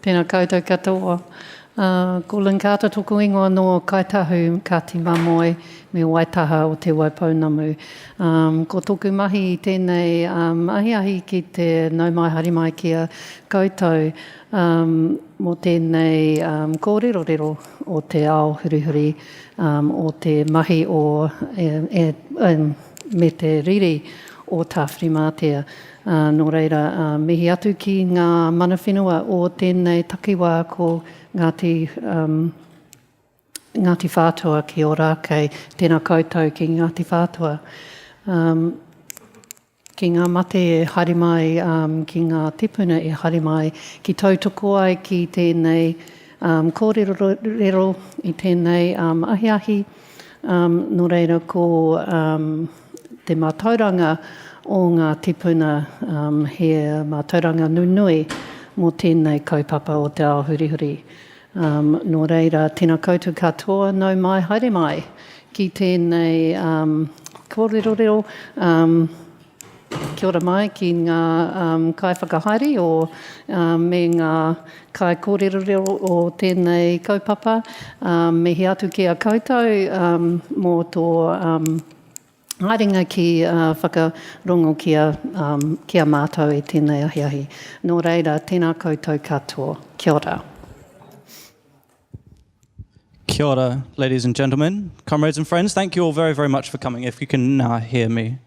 Tēnā koutou katoa. Ko Lyn Carter tōku ingoa no kaitahu ka ti mamoi me waitaha o te waipounamu. Ko tōku mahi I tēnei ahi ki te naumai harimai kia koutou mo tēnei kōrerorero o te ao hurihuri o te mahi o me te riri o Tāwhirimātea. Nō reira, mihi atu ki ngā mana whenua o tēnei takiwā ko Ngāti Whātua ki o rākei, tēnā koutou ki Ngāti Whātua. Ki ngā mate e harimai, ki ngā tipuna e harimai, ki tautoko ai ki tēnei kōrero I tēnei ahi. Nō reira ko te mātauranga o ngā tipuna he mātauranga nunui mō tēnei kaupapa o te ao hurihuri. Nō reira, tēnā koutou katoa nau mai haere mai ki tēnei kōrero kia ora mai ki ngā kai whakahaere o me ngā kai kōrero o tēnei kaupapa. Mihi atu ki a koutou mō tō haringa ki whakarongo kia mātou I tēnei ahi. Nō reira, tēnā koutou katoa. Kia ora. Kia ora, ladies and gentlemen, comrades and friends. Thank you all very, very much for coming, if you can now hear me.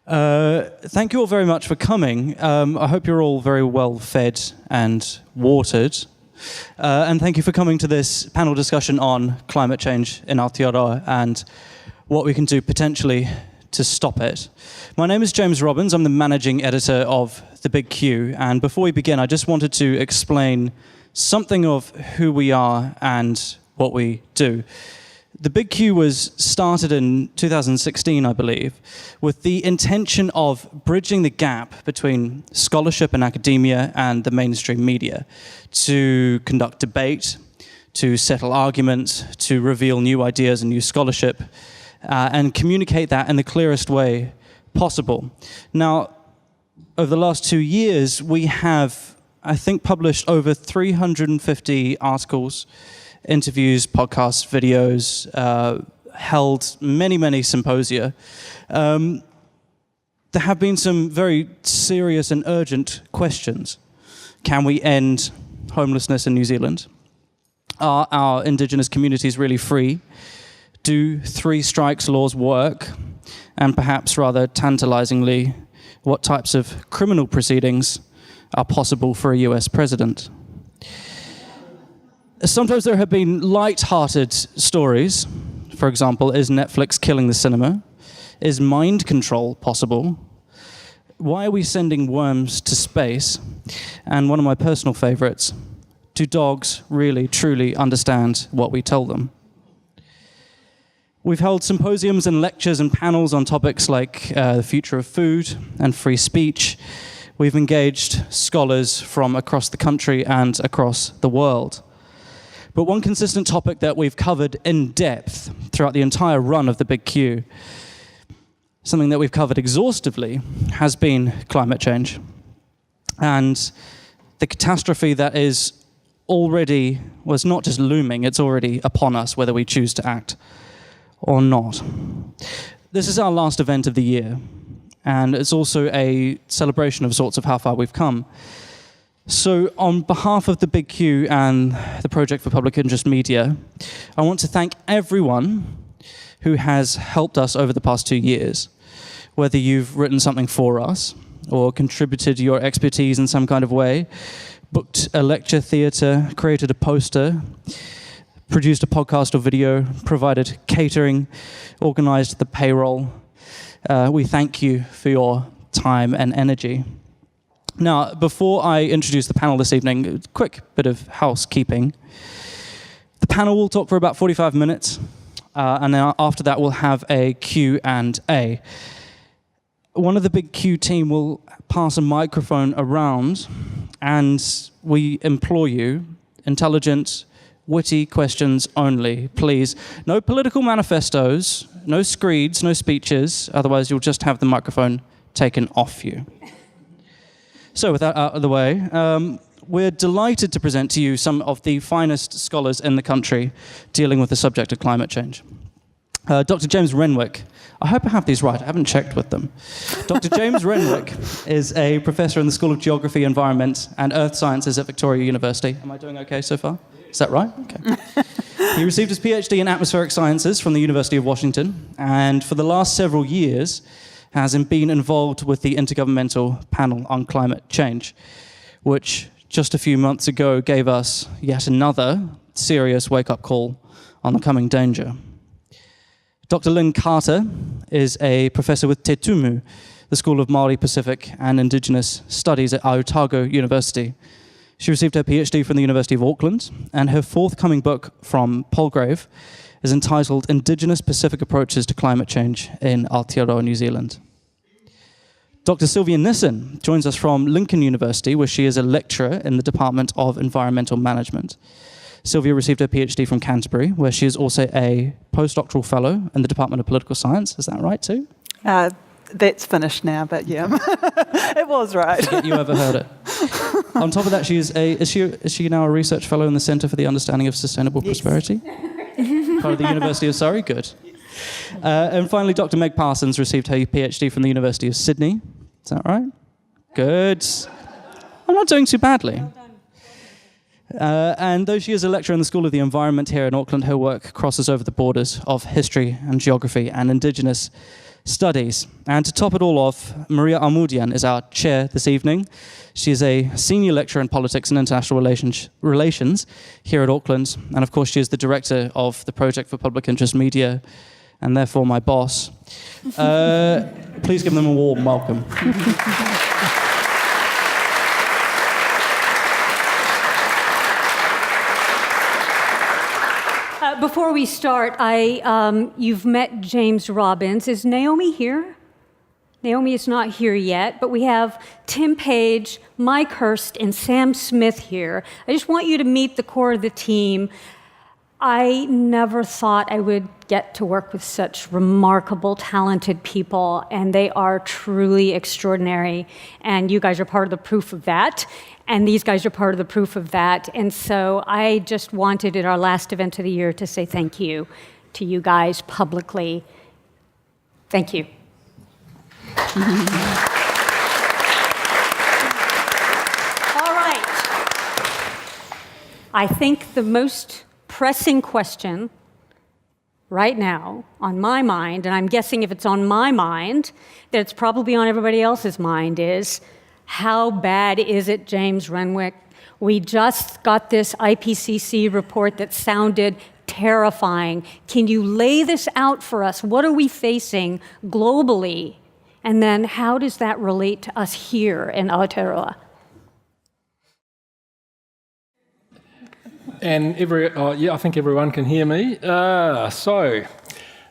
Thank you all very much for coming. I hope you're all very well fed and watered. And thank you for coming to this panel discussion on climate change in Aotearoa and what we can do potentially to stop it. My name is James Robbins. I'm the managing editor of The Big Q. And before we begin, I just wanted to explain something of who we are and what we do. The Big Q was started in 2016, I believe, with the intention of bridging the gap between scholarship and academia and the mainstream media, to conduct debate, to settle arguments, to reveal new ideas and new scholarship, and communicate that in the clearest way possible. Now, over the last 2 years, we have, I think, published over 350 articles, interviews, podcasts, videos, held many, many symposia. There have been some very serious and urgent questions. Can we end homelessness in New Zealand? Are our Indigenous communities really free? Do 3 strikes laws work? And perhaps rather tantalizingly, what types of criminal proceedings are possible for a US president? Sometimes there have been light-hearted stories. For example, is Netflix killing the cinema? Is mind control possible? Why are we sending worms to space? And one of my personal favorites, do dogs really, truly understand what we tell them? We've held symposiums and lectures and panels on topics like the future of food and free speech. We've engaged scholars from across the country and across the world. But one consistent topic that we've covered in depth throughout the entire run of the Big Q, something that we've covered exhaustively, has been climate change. And the catastrophe that is already, well, it's not just looming, it's already upon us, whether we choose to act or not. This is our last event of the year, and it's also a celebration of sorts of how far we've come. So on behalf of the Big Q and the Project for Public Interest Media, I want to thank everyone who has helped us over the past 2 years, whether you've written something for us or contributed your expertise in some kind of way, booked a lecture theatre, created a poster, produced a podcast or video, provided catering, organised the payroll. We thank you for your time and energy. Now, before I introduce the panel this evening, a quick bit of housekeeping. The panel will talk for about 45 minutes, and then after that we'll have a Q&A. One of the Big Q team will pass a microphone around, and we implore you, intelligent, witty questions only, please. No political manifestos, no screeds, no speeches, otherwise you'll just have the microphone taken off you. So with that out of the way, we're delighted to present to you some of the finest scholars in the country dealing with the subject of climate change. Dr. James Renwick, I hope I have these right, I haven't checked with them. Dr. James Renwick is a professor in the School of Geography, Environment and Earth Sciences at Victoria University. Am I doing okay so far? Is that right? Okay. He received his PhD in Atmospheric Sciences from the University of Washington, and for the last several years has been involved with the Intergovernmental Panel on Climate Change, which just a few months ago gave us yet another serious wake-up call on the coming danger. Dr. Lyn Carter is a professor with Te Tumu, the School of Māori Pacific and Indigenous Studies at Aotearoa University. She received her PhD from the University of Auckland, and her forthcoming book from Palgrave is entitled Indigenous Pacific Approaches to Climate Change in Aotearoa, New Zealand. Dr. Sylvia Nissen joins us from Lincoln University, where she is a lecturer in the Department of Environmental Management. Sylvia received her PhD from Canterbury, where she is also a postdoctoral fellow in the Department of Political Science. Is that right too? That's finished now, but yeah, it was right. Forget you ever heard it. On top of that, is she now a research fellow in the Centre for the Understanding of Sustainable Prosperity? Part of the University of Surrey. Good. And finally, Dr. Meg Parsons received her PhD from the University of Sydney. Is that right? Good. I'm not doing too badly. And though she is a lecturer in the School of the Environment here in Auckland, her work crosses over the borders of history and geography and Indigenous studies. And to top it all off, Maria Armoudian is our chair this evening. She is a senior lecturer in politics and international relations here at Auckland. And of course, she is the director of the Project for Public Interest Media, and therefore my boss. Please give them a warm welcome. Before we start, you've met James Robbins. Is Naomi here? Naomi is not here yet, but we have Tim Page, Mike Hurst, and Sam Smith here. I just want you to meet the core of the team. I never thought I would get to work with such remarkable, talented people, and they are truly extraordinary. And you guys are part of the proof of that, and these guys are part of the proof of that. And so I just wanted, at our last event of the year, to say thank you to you guys publicly. Thank you. All right. I think the most pressing question right now on my mind, and I'm guessing if it's on my mind, that it's probably on everybody else's mind, is how bad is it, James Renwick? We just got this IPCC report that sounded terrifying. Can you lay this out for us? What are we facing globally? And then how does that relate to us here in Aotearoa? And I think everyone can hear me. So,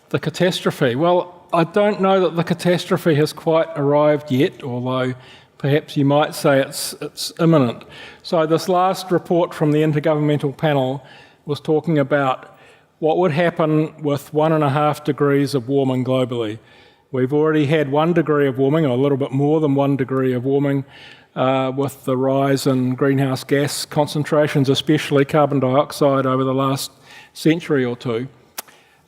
the catastrophe. Well, I don't know that the catastrophe has quite arrived yet, although perhaps you might say it's imminent. So this last report from the Intergovernmental Panel was talking about what would happen with 1.5 degrees of warming globally. We've already had 1 degree of warming, or a little bit more than 1 degree of warming, with the rise in greenhouse gas concentrations, especially carbon dioxide, over the last century or two.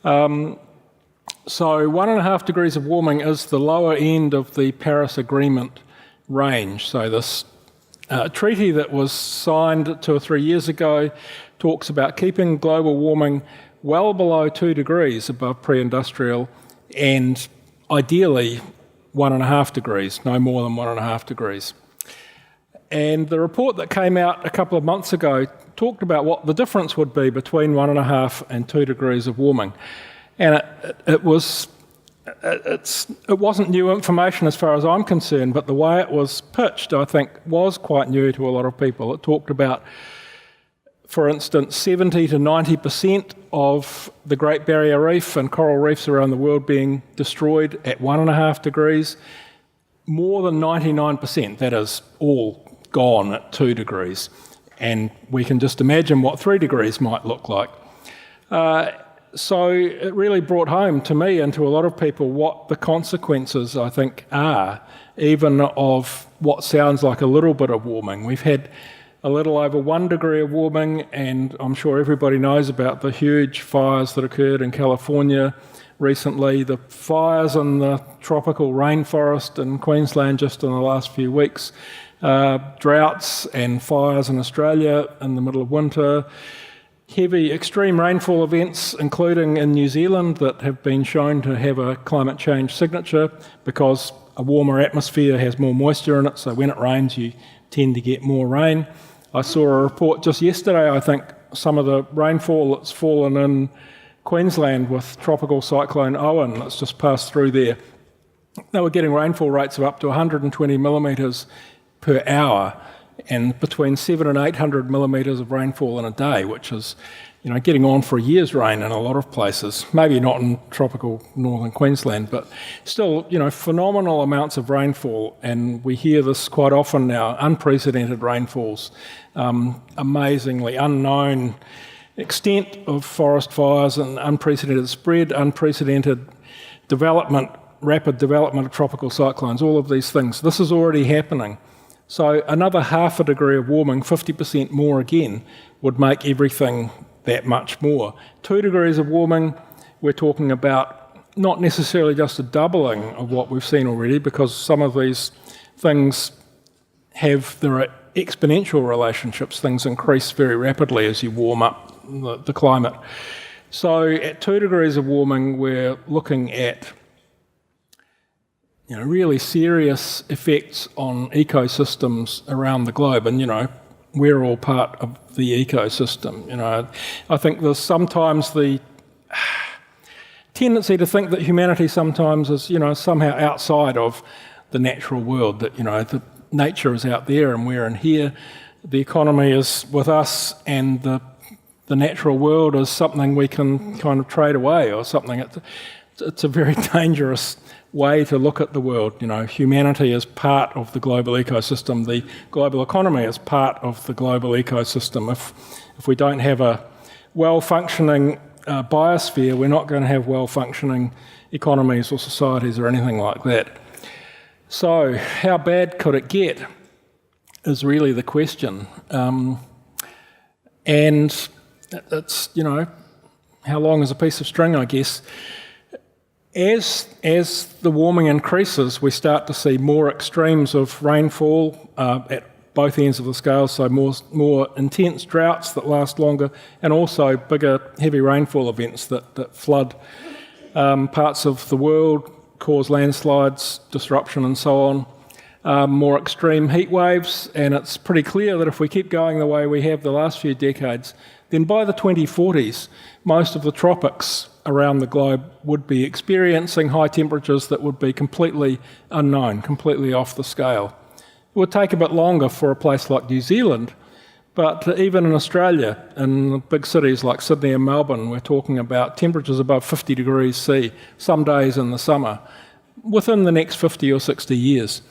So 1.5 degrees of warming is the lower end of the Paris Agreement range. So this treaty that was signed 2 or 3 years ago talks about keeping global warming well below 2 degrees above pre-industrial, and ideally 1.5 degrees, no more than 1.5 degrees. And the report that came out a couple of months ago talked about what the difference would be between 1.5 and 2 degrees of warming. And it wasn't new information as far as I'm concerned, but the way it was pitched, I think, was quite new to a lot of people. It talked about, for instance, 70 to 90% of the Great Barrier Reef and coral reefs around the world being destroyed at 1.5 degrees. More than 99%, that is, all gone at 2 degrees. And we can just imagine what 3 degrees might look like. So it really brought home to me and to a lot of people what the consequences, I think, are, even of what sounds like a little bit of warming. We've had a little over 1 degree of warming, and I'm sure everybody knows about the huge fires that occurred in California recently, the fires in the tropical rainforest in Queensland just in the last few weeks, droughts and fires in Australia in the middle of winter, heavy extreme rainfall events, including in New Zealand, that have been shown to have a climate change signature because a warmer atmosphere has more moisture in it, so when it rains you tend to get more rain. I saw a report just yesterday, I think, some of the rainfall that's fallen in Queensland with tropical cyclone Owen that's just passed through there. They were getting rainfall rates of up to 120 millimetres per hour and between 700 and 800 millimetres of rainfall in a day, which is, getting on for a year's rain in a lot of places. Maybe not in tropical northern Queensland, but still, phenomenal amounts of rainfall, and we hear this quite often now, unprecedented rainfalls, amazingly unknown extent of forest fires and unprecedented spread, unprecedented development, rapid development of tropical cyclones, all of these things. This is already happening. So another 0.5 degree of warming, 50% more again, would make everything that much more. 2 degrees of warming, we're talking about not necessarily just a doubling of what we've seen already, because some of these things there are exponential relationships. Things increase very rapidly as you warm up the climate. So at 2 degrees of warming, we're looking at really serious effects on ecosystems around the globe, and we're all part of the ecosystem. I think there's sometimes the tendency to think that humanity sometimes is somehow outside of the natural world, that the nature is out there and we're in here, the economy is with us, and the natural world is something we can kind of trade away or something. It's a very dangerous way to look at the world. Humanity is part of the global ecosystem. The global economy is part of the global ecosystem. If we don't have a well-functioning biosphere, we're not going to have well-functioning economies or societies or anything like that. So how bad could it get is really the question. And it's, how long is a piece of string, I guess. As the warming increases, we start to see more extremes of rainfall at both ends of the scale, so more intense droughts that last longer, and also bigger, heavy rainfall events that flood parts of the world, cause landslides, disruption and so on. More extreme heat waves, and it's pretty clear that if we keep going the way we have the last few decades, then by the 2040s, most of the tropics around the globe would be experiencing high temperatures that would be completely unknown, completely off the scale. It would take a bit longer for a place like New Zealand, but even in Australia, in big cities like Sydney and Melbourne, we're talking about temperatures above 50 degrees C, some days in the summer, within the next 50 or 60 years.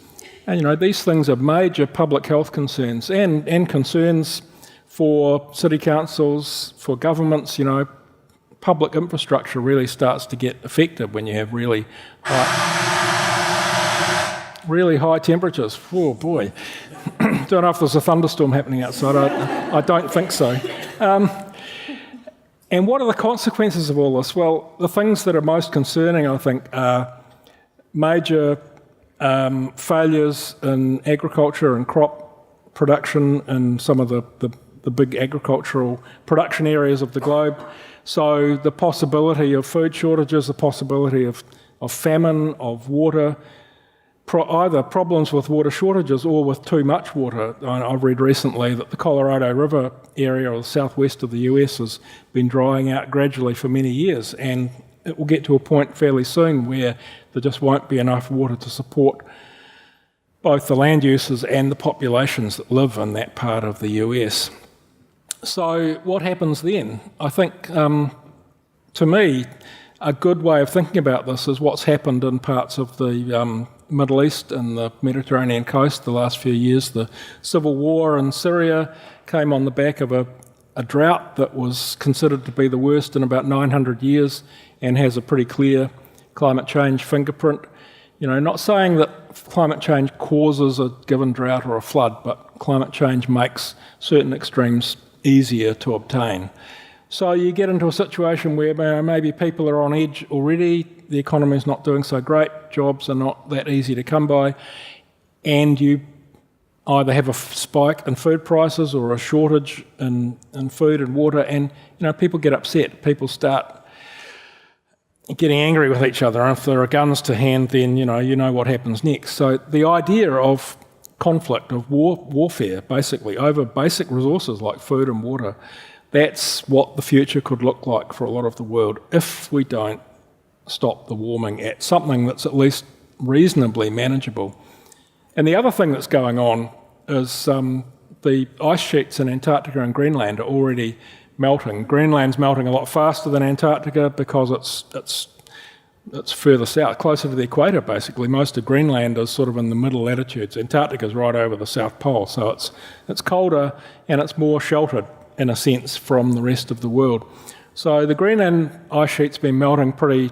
And these things are major public health concerns and concerns for city councils, for governments. Public infrastructure really starts to get affected when you have really high temperatures. Oh boy. Don't know if there's a thunderstorm happening outside. I don't think so. And what are the consequences of all this? Well, the things that are most concerning, I think, are major failures in agriculture and crop production in some of the big agricultural production areas of the globe. So the possibility of food shortages, the possibility of famine, of water, either problems with water shortages or with too much water. I've read recently that the Colorado River area or the southwest of the US has been drying out gradually for many years, and it will get to a point fairly soon where there just won't be enough water to support both the land uses and the populations that live in that part of the US. So what happens then? I think, to me, a good way of thinking about this is what's happened in parts of the Middle East and the Mediterranean coast the last few years. The civil war in Syria came on the back of a drought that was considered to be the worst in about 900 years and has a pretty clear climate change fingerprint. not saying that climate change causes a given drought or a flood, but climate change makes certain extremes easier to obtain. So you get into a situation where maybe people are on edge already, the economy is not doing so great, jobs are not that easy to come by, and you either have a spike in food prices or a shortage in food and water, and people get upset. People start getting angry with each other, and if there are guns to hand, then you know what happens next. So the idea of conflict, of warfare, basically, over basic resources like food and water, that's what the future could look like for a lot of the world if we don't stop the warming at something that's at least reasonably manageable. And the other thing that's going on is the ice sheets in Antarctica and Greenland are already melting. Greenland's melting a lot faster than Antarctica because it's further south, closer to the equator basically. Most of Greenland is sort of in the middle latitudes. Antarctica's right over the South Pole, so it's colder and it's more sheltered in a sense from the rest of the world. So the Greenland ice sheet's been melting pretty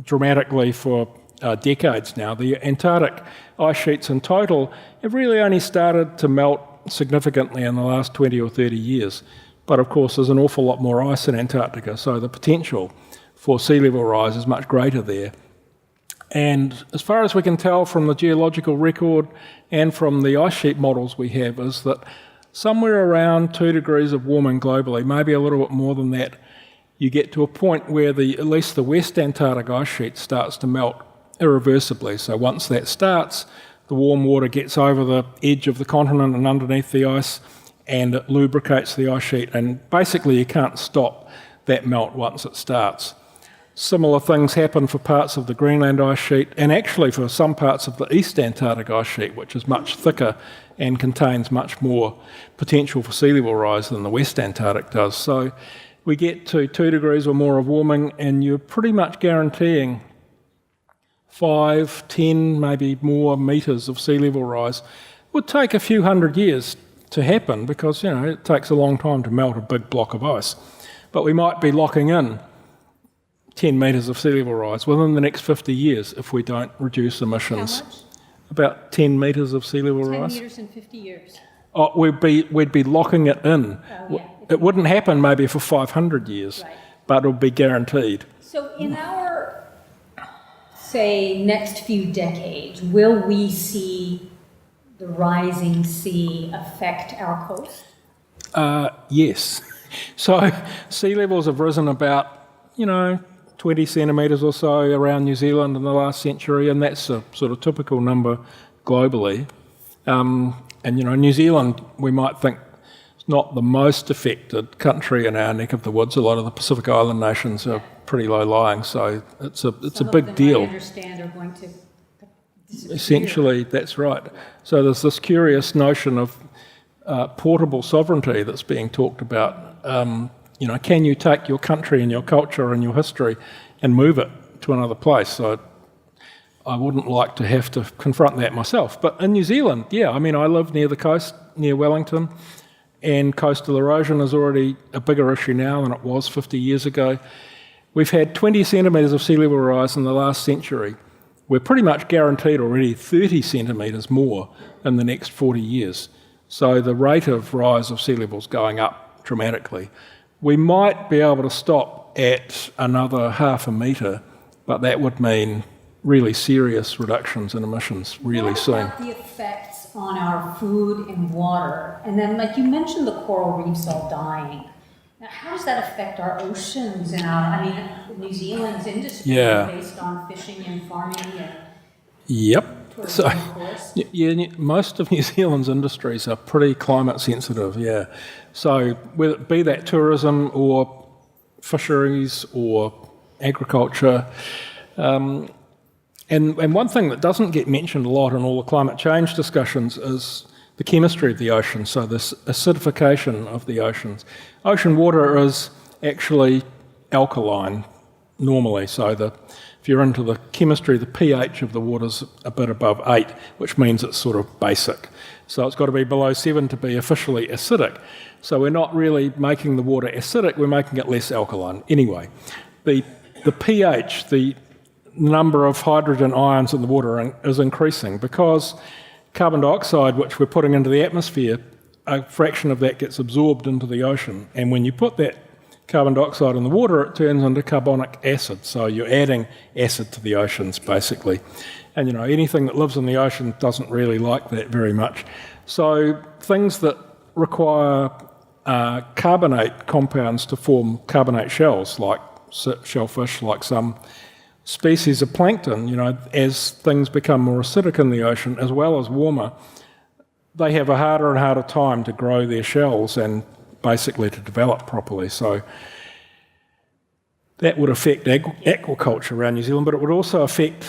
dramatically for decades now. The Antarctic ice sheets in total have really only started to melt significantly in the last 20 or 30 years. But of course there's an awful lot more ice in Antarctica, so the potential for sea level rise is much greater there. And as far as we can tell from the geological record and from the ice sheet models we have, is that somewhere around 2 degrees of warming globally, maybe a little bit more than that, you get to a point where at least the West Antarctic ice sheet starts to melt irreversibly. So once that starts, the warm water gets over the edge of the continent and underneath the ice, and it lubricates the ice sheet, and basically you can't stop that melt once it starts. Similar things happen for parts of the Greenland ice sheet, and actually for some parts of the East Antarctic ice sheet, which is much thicker and contains much more potential for sea level rise than the West Antarctic does. So we get to 2 degrees or more of warming, and you're pretty much guaranteeing 5, 10, maybe more metres of sea level rise. It would take a few hundred years to happen because, it takes a long time to melt a big block of ice. But we might be locking in 10 metres of sea level rise within the next 50 years if we don't reduce emissions. How much? About 10 metres of sea level 10 rise. 10 metres in 50 years. Oh, we'd be locking it in. Oh, yeah. It wouldn't happen maybe for 500 years, Right. but it would be guaranteed. So in our, say, next few decades, will we see the rising sea affect our coast? Yes. So sea levels have risen about, 20 centimetres or so around New Zealand in the last century, and that's a sort of typical number globally. And, New Zealand, we might think, is not the most affected country in our neck of the woods. A lot of the Pacific Island nations are pretty low-lying, so it's a big deal. I understand are going to disappear. Essentially, that's right. So there's this curious notion of portable sovereignty that's being talked about. Can you take your country and your culture and your history and move it to another place? So I wouldn't like to have to confront that myself. But in New Zealand, I live near the coast, near Wellington, and coastal erosion is already a bigger issue now than it was 50 years ago. We've had 20 centimetres of sea level rise in the last century. We're pretty much guaranteed already 30 centimetres more in the next 40 years. So the rate of rise of sea levels going up dramatically. We might be able to stop at another half a metre, but that would mean really serious reductions in emissions really soon. What about the effects on our food and water? And then, like you mentioned, the coral reefs all dying. Now, how does that affect our oceans and New Zealand's industry based on fishing and farming and Yep. tourism, So, of course? most of New Zealand's industries are pretty climate sensitive, So whether it be that tourism or fisheries or agriculture, and one thing that doesn't get mentioned a lot in all the climate change discussions is the chemistry of the ocean, so this acidification of the oceans. Ocean water is actually alkaline normally, so if you're into the chemistry, the pH of the water's a bit above 8, which means it's sort of basic. So it's got to be below 7 to be officially acidic. So we're not really making the water acidic, we're making it less alkaline. Anyway, the pH, the number of hydrogen ions in the water is increasing because carbon dioxide, which we're putting into the atmosphere, a fraction of that gets absorbed into the ocean. And when you put that carbon dioxide in the water, it turns into carbonic acid. So you're adding acid to the oceans, basically. And, you know, anything that lives in the ocean doesn't really like that very much. So things that require carbonate compounds to form carbonate shells, like shellfish, like some species of plankton, you know, as things become more acidic in the ocean, as well as warmer, they have a harder and harder time to grow their shells and basically to develop properly. So that would affect aquaculture around New Zealand, but it would also affect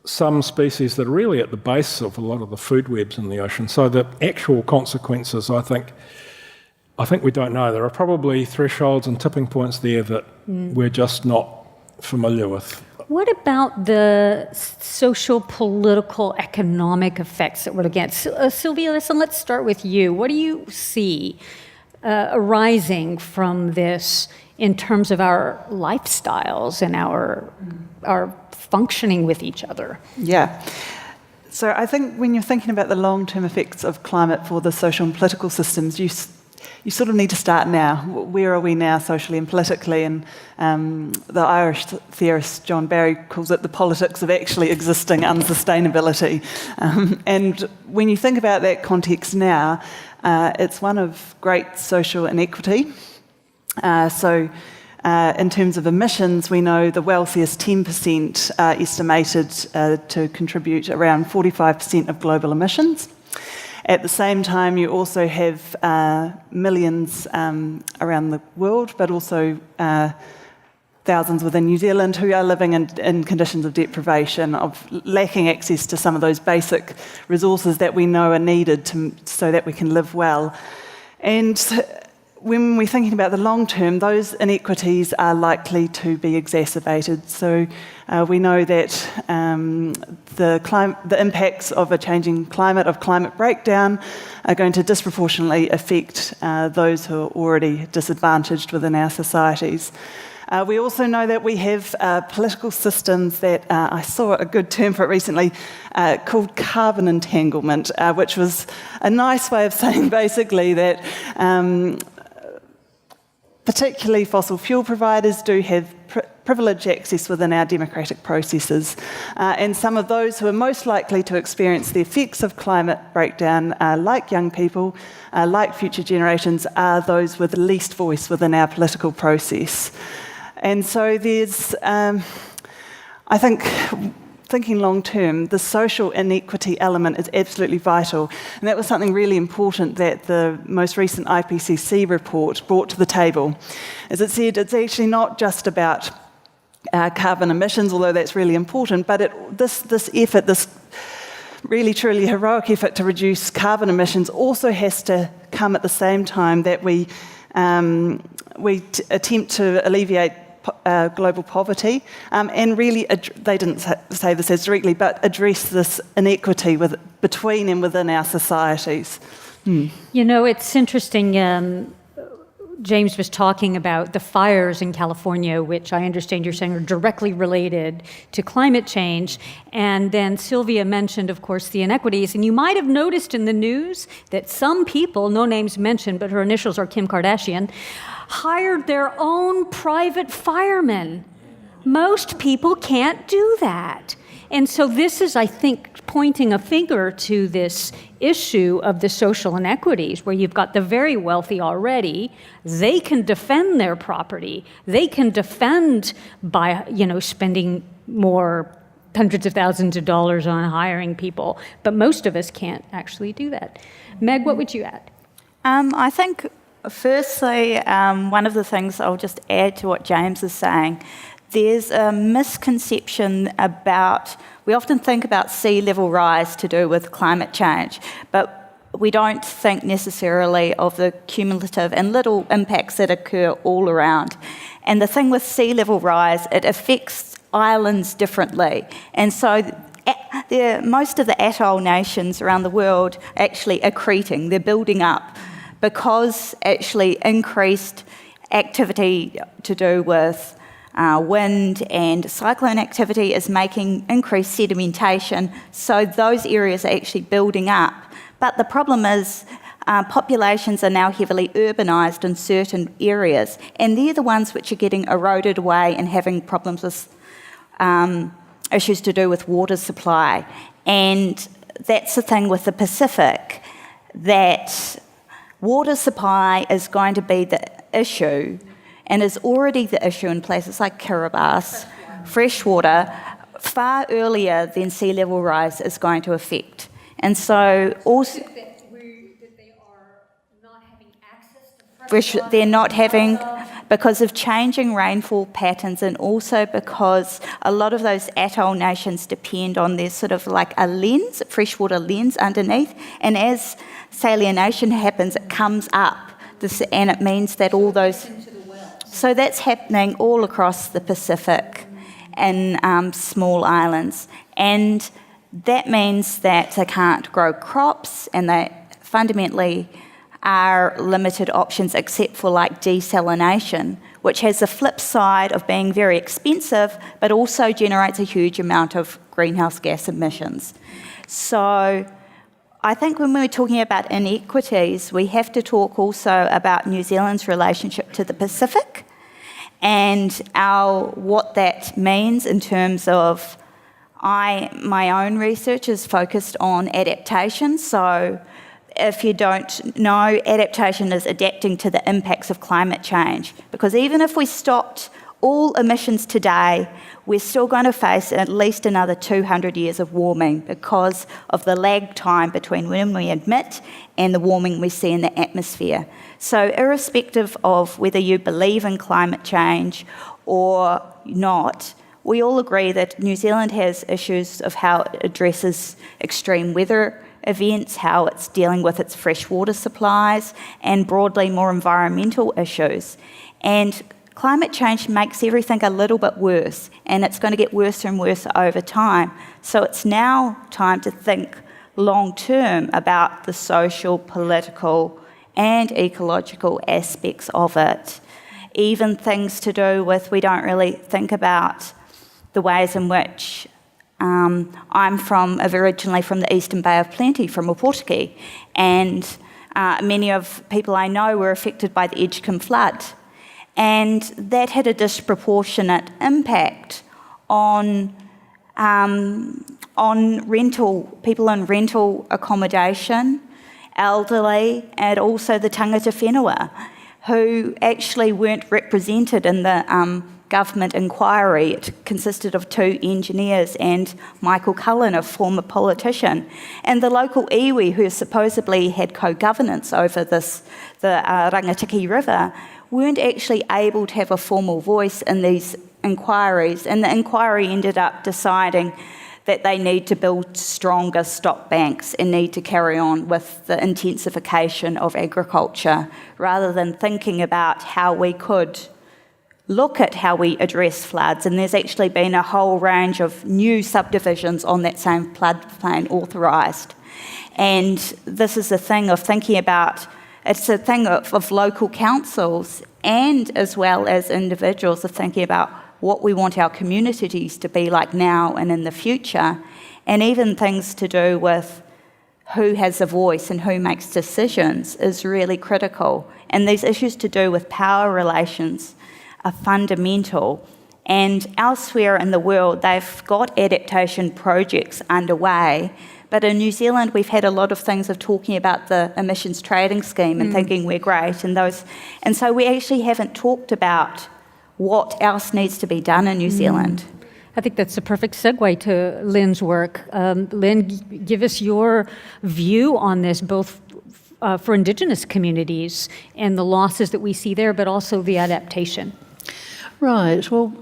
some species that are really at the base of a lot of the food webs in the ocean. So the actual consequences, I think we don't know. There are probably thresholds and tipping points there that we're just not familiar with. What about the social, political, economic effects that we're looking at? Sylvia Nissen, let's start with you. What do you see arising from this in terms of our lifestyles and our functioning with each other? Yeah. So I think when you're thinking about the long-term effects of climate for the social and political systems, you sort of need to start now. Where are we now socially and politically? And the Irish theorist John Barry calls it the politics of actually existing unsustainability. And when you think about that context now, it's one of great social inequity. In terms of emissions, we know the wealthiest 10% are estimated to contribute around 45% of global emissions. At the same time, you also have millions around the world, but also thousands within New Zealand who are living in conditions of deprivation, of lacking access to some of those basic resources that we know are needed so that we can live well. And when we're thinking about the long term, those inequities are likely to be exacerbated. So we know that the impacts of a changing climate, of climate breakdown, are going to disproportionately affect those who are already disadvantaged within our societies. We also know that we have political systems that, I saw a good term for it recently, called carbon entanglement, which was a nice way of saying basically that particularly fossil fuel providers do have privileged access within our democratic processes. And some of those who are most likely to experience the effects of climate breakdown, like young people, like future generations, are those with the least voice within our political process. And so there's, I think, thinking long term, the social inequity element is absolutely vital. And that was something really important that the most recent IPCC report brought to the table. As it said, it's actually not just about carbon emissions, although that's really important, but this effort, this really truly heroic effort to reduce carbon emissions also has to come at the same time that we attempt to alleviate global poverty, and really, they didn't say this as directly, but address this inequity between and within our societies. You know, it's interesting, James was talking about the fires in California, which I understand you're saying are directly related to climate change, and then Sylvia mentioned, of course, the inequities, and you might have noticed in the news that some people, no names mentioned, but her initials are Kim Kardashian, hired their own private firemen. Most people can't do that. And so this is, I think, pointing a finger to this issue of the social inequities, where you've got the very wealthy already. They can defend their property. They can defend by, spending more hundreds of thousands of dollars on hiring people. But most of us can't actually do that. Meg, what would you add? I think, firstly, one of the things I'll just add to what James is saying, there's a misconception about, we often think about sea level rise to do with climate change, but we don't think necessarily of the cumulative and little impacts that occur all around. And the thing with sea level rise, it affects islands differently. And so most of the atoll nations around the world actually accreting, they're building up, because actually increased activity to do with wind and cyclone activity is making increased sedimentation, so those areas are actually building up. But the problem is populations are now heavily urbanised in certain areas, and they're the ones which are getting eroded away and having problems with issues to do with water supply. And that's the thing with the Pacific, that water supply is going to be the issue and is already the issue in places like Kiribati. Freshwater, far earlier than sea level rise, is going to affect. And so also they're not having, because of changing rainfall patterns, and also because a lot of those atoll nations depend on there's sort of like a lens, a freshwater lens underneath, and as salination happens, it comes up, and it means that all those... So that's happening all across the Pacific in small islands, and that means that they can't grow crops, and they fundamentally are limited options except for like desalination, which has the flip side of being very expensive, but also generates a huge amount of greenhouse gas emissions. So I think when we're talking about inequities, we have to talk also about New Zealand's relationship to the Pacific and what that means in terms of my own research is focused on adaptation. So if you don't know, adaptation is adapting to the impacts of climate change. Because even if we stopped all emissions today, we're still going to face at least another 200 years of warming because of the lag time between when we emit and the warming we see in the atmosphere. So irrespective of whether you believe in climate change or not, we all agree that New Zealand has issues of how it addresses extreme weather events, how it's dealing with its freshwater supplies, and broadly more environmental issues. And climate change makes everything a little bit worse, and it's going to get worse and worse over time. So it's now time to think long-term about the social, political, and ecological aspects of it. Even things to do with, we don't really think about the ways in which I'm originally from the Eastern Bay of Plenty, from Opotiki, and many of people I know were affected by the Edgecombe flood. And that had a disproportionate impact on people in rental accommodation, elderly, and also the tangata whenua, who actually weren't represented in the government inquiry. It consisted of 2 engineers and Michael Cullen, a former politician, and the local iwi who supposedly had co-governance over the Rangatiki River weren't actually able to have a formal voice in these inquiries, and the inquiry ended up deciding that they need to build stronger stock banks and need to carry on with the intensification of agriculture rather than thinking about how we could look at how we address floods. And there's actually been a whole range of new subdivisions on that same floodplain authorised. And this is a thing of thinking about, it's a thing of local councils and as well as individuals of thinking about what we want our communities to be like now and in the future, and even things to do with who has a voice and who makes decisions is really critical. And these issues to do with power relations are fundamental. And elsewhere in the world, they've got adaptation projects underway. But in New Zealand, we've had a lot of things of talking about the emissions trading scheme and thinking we're great. And so we actually haven't talked about what else needs to be done in New Zealand. I think that's a perfect segue to Lyn's work. Lyn, give us your view on this, both for Indigenous communities and the losses that we see there, but also the adaptation. Right. Well,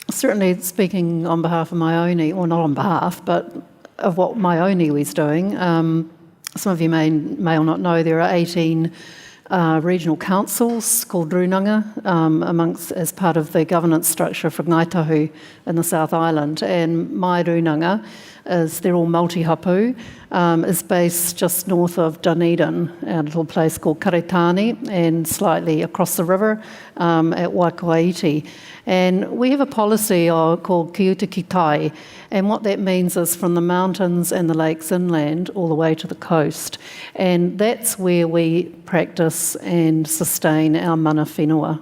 certainly speaking on behalf of my own, or not on behalf, but of what my own iwi is doing, some of you may or not know there are 18 regional councils called runanga as part of the governance structure for Ngaitahu in the South Island. And my runanga, they're all multi-hapu, is based just north of Dunedin, a little place called Karetani, and slightly across the river at Waikaiti. And we have a policy called Ki Uta Ki Tai, and what that means is from the mountains and the lakes inland all the way to the coast. And that's where we practice and sustain our mana whenua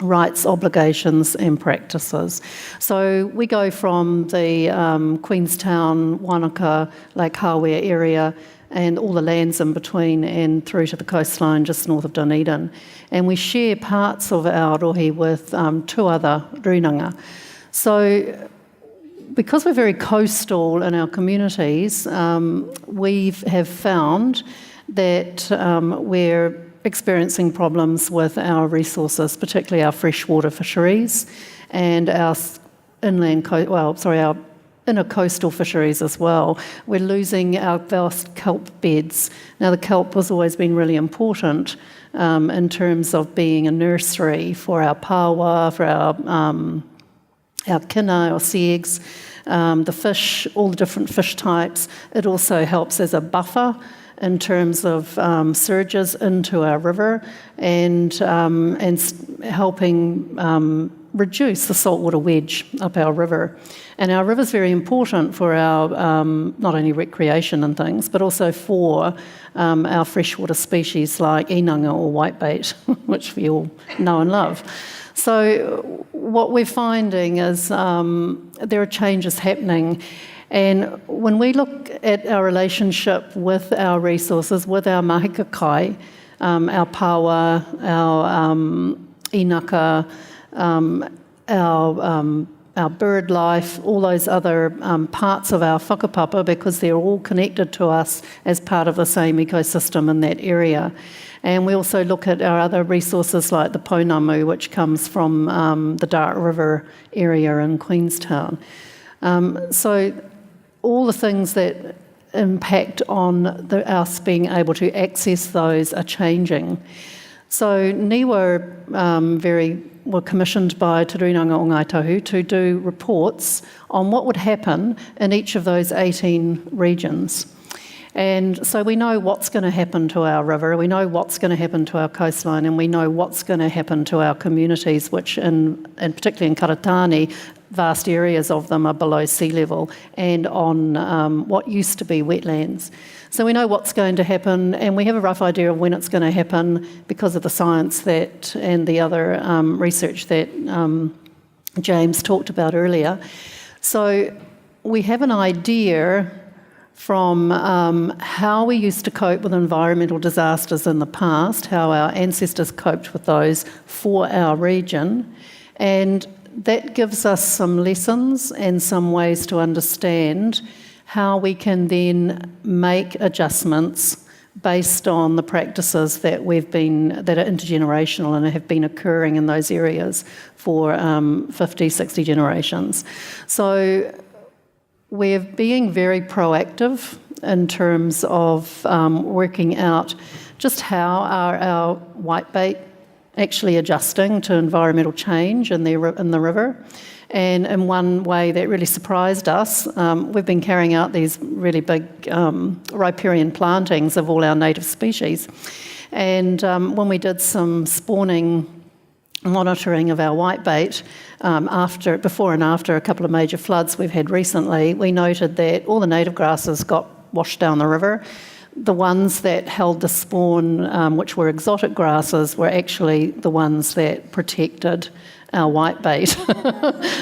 rights, obligations and practices. So we go from the Queenstown, Wanaka, Lake Hawea area and all the lands in between and through to the coastline just north of Dunedin. And we share parts of our rohi with 2 other runanga. So because we're very coastal in our communities, we have found that we're experiencing problems with our resources, particularly our freshwater fisheries and our our inner coastal fisheries as well. We're losing our vast kelp beds. Now, the kelp has always been really important in terms of being a nursery for our pawa, for our kina or segs, the fish, all the different fish types. It also helps as a buffer in terms of surges into our river and helping reduce the saltwater wedge up our river. And our river's very important for our not only recreation and things, but also for our freshwater species like inanga or whitebait, which we all know and love. So what we're finding is there are changes happening. And when we look at our relationship with our resources, with our mahika kai, our pawa, our inaka, our bird life, all those other parts of our whakapapa, because they're all connected to us as part of the same ecosystem in that area. And we also look at our other resources like the pounamu, which comes from the Dark River area in Queenstown. So all the things that impact on us being able to access those are changing. So NIWA were commissioned by Te Runanga o Ngaitahu to do reports on what would happen in each of those 18 regions. And so we know what's going to happen to our river, we know what's going to happen to our coastline, and we know what's going to happen to our communities, which and particularly in Karetani, vast areas of them are below sea level and on what used to be wetlands. So we know what's going to happen, and we have a rough idea of when it's going to happen because of the science that and the other research that James talked about earlier. So we have an idea from how we used to cope with environmental disasters in the past, how our ancestors coped with those for our region, and that gives us some lessons and some ways to understand how we can then make adjustments based on the practices that are intergenerational and have been occurring in those areas for 50, 60 generations. So we're being very proactive in terms of working out just how are our whitebait actually adjusting to environmental change in the river. And in one way that really surprised us, we've been carrying out these really big riparian plantings of all our native species. And when we did some spawning monitoring of our whitebait, before and after a couple of major floods we've had recently, we noted that all the native grasses got washed down the river. The ones that held the spawn, which were exotic grasses, were actually the ones that protected our whitebait.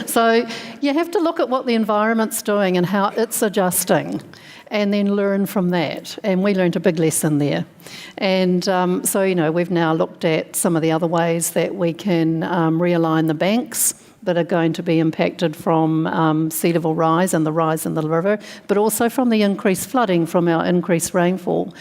So you have to look at what the environment's doing and how it's adjusting, and then learn from that. And we learned a big lesson there. And so, we've now looked at some of the other ways that we can realign the banks that are going to be impacted from sea level rise and the rise in the river, but also from the increased flooding from our increased rainfall.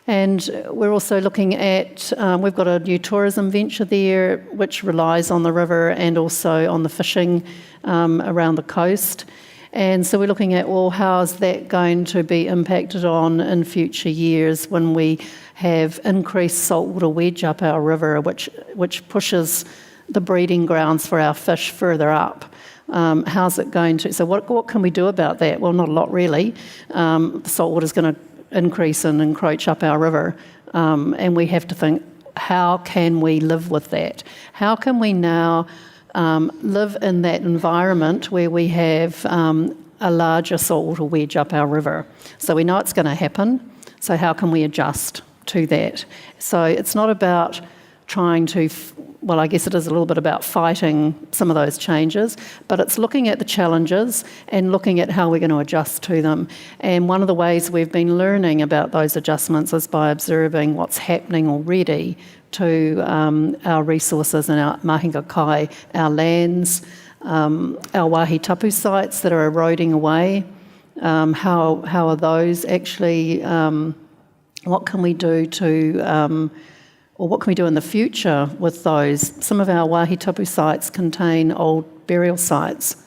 And we're also looking at, we've got a new tourism venture there which relies on the river and also on the fishing around the coast. And so we're looking at, well, how is that going to be impacted on in future years when we have increased saltwater wedge up our river, which pushes the breeding grounds for our fish further up. How's it going to... So what can we do about that? Well, not a lot, really. The saltwater's going to increase and encroach up our river. And we have to think, how can we live with that? How can we now live in that environment where we have a larger saltwater wedge up our river? So we know it's going to happen, so how can we adjust to that? So it's not about trying to, well, I guess it is a little bit about fighting some of those changes, but it's looking at the challenges and looking at how we're going to adjust to them. And one of the ways we've been learning about those adjustments is by observing what's happening already to our resources and our mahinga kai, our lands, our wāhi tapu sites that are eroding away. How are those actually, what can we do to... or what can we do in the future with those? Some of our wāhi tapu sites contain old burial sites.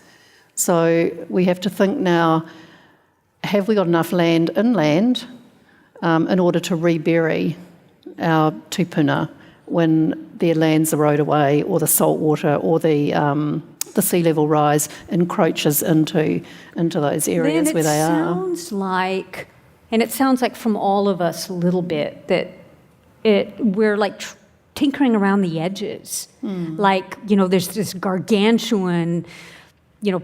So we have to think now, have we got enough land inland in order to rebury our tupuna when their lands erode away, or the salt water or the sea level rise encroaches into those areas where they are? It sounds like from all of us a little bit that we're like tinkering around the edges. Like, there's this gargantuan,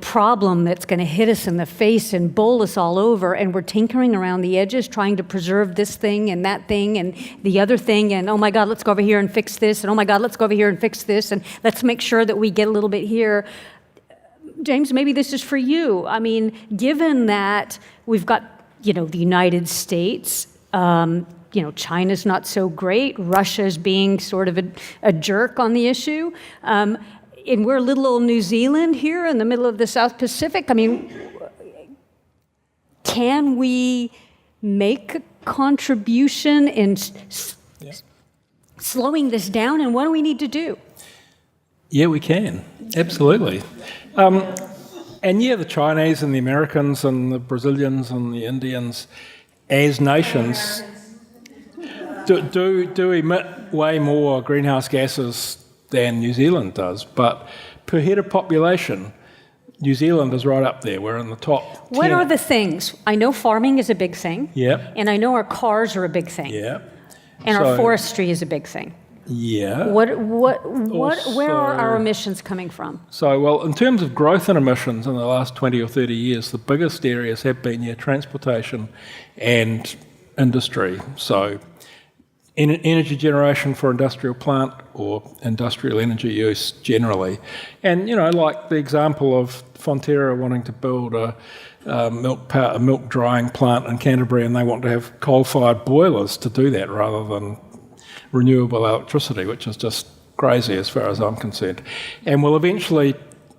problem that's going to hit us in the face and bowl us all over, and we're tinkering around the edges trying to preserve this thing and that thing and the other thing, and oh my God, let's go over here and fix this, and oh my God, let's go over here and fix this, and let's make sure that we get a little bit here. James, maybe this is for you. I mean, given that we've got, the United States, China's not so great. Russia's being sort of a jerk on the issue. And we're little old New Zealand here in the middle of the South Pacific. I mean, can we make a contribution in slowing this down? And what do we need to do? Yeah, we can. Absolutely. The Chinese and the Americans and the Brazilians and the Indians, as nations, do emit way more greenhouse gases than New Zealand does, but per head of population, New Zealand is right up there. We're in the top 10. What are the things? I know farming is a big thing. Yeah. And I know our cars are a big thing. Yeah. And our forestry is a big thing. Yeah. Where are our emissions coming from? So, in terms of growth in emissions in the last 20 or 30 years, the biggest areas have been transportation and industry. So, energy generation for industrial plant or industrial energy use generally. And, like the example of Fonterra wanting to build a milk drying plant in Canterbury, and they want to have coal-fired boilers to do that rather than renewable electricity, which is just crazy as far as I'm concerned. And will eventually,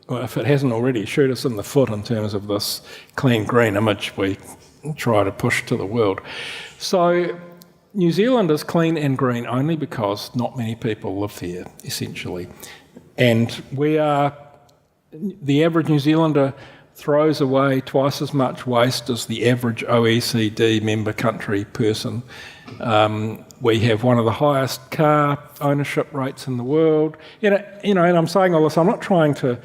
if it hasn't already, shoot us in the foot in terms of this clean green image we try to push to the world. So New Zealand is clean and green only because not many people live here, essentially. And the average New Zealander throws away twice as much waste as the average OECD member country person. We have one of the highest car ownership rates in the world. And I'm saying all this, I'm not trying to...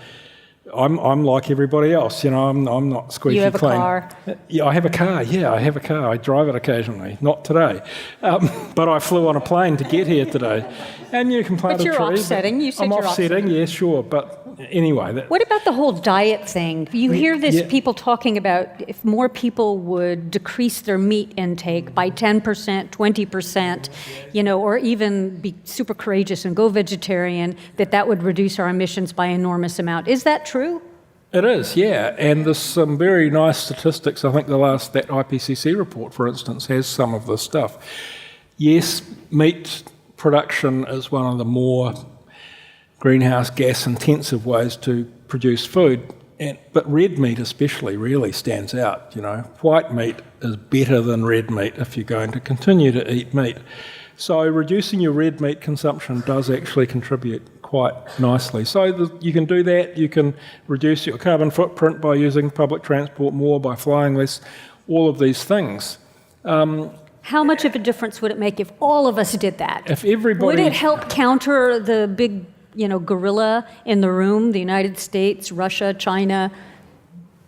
I'm like everybody else, I'm not squeaky clean. You have a car? Yeah, I have a car. Yeah, I have a car. I drive it occasionally. Not today. But I flew on a plane to get here today. And you can plant a tree. But you're offsetting. You said I'm you're offsetting, yeah, sure. But anyway... What about the whole diet thing? You hear this, people talking about if more people would decrease their meat intake by 10%, 20%, or even be super courageous and go vegetarian, that would reduce our emissions by an enormous amount. Is that true? It is, yeah. And there's some very nice statistics. I think that IPCC report, for instance, has some of this stuff. Yes, meat production is one of the more greenhouse gas intensive ways to produce food, but red meat especially really stands out. White meat is better than red meat if you're going to continue to eat meat. So reducing your red meat consumption does actually contribute quite nicely. So you can do that. You can reduce your carbon footprint by using public transport more, by flying less, all of these things. How much of a difference would it make if all of us did that? If everybody... Would it help counter the big, gorilla in the room, the United States, Russia, China?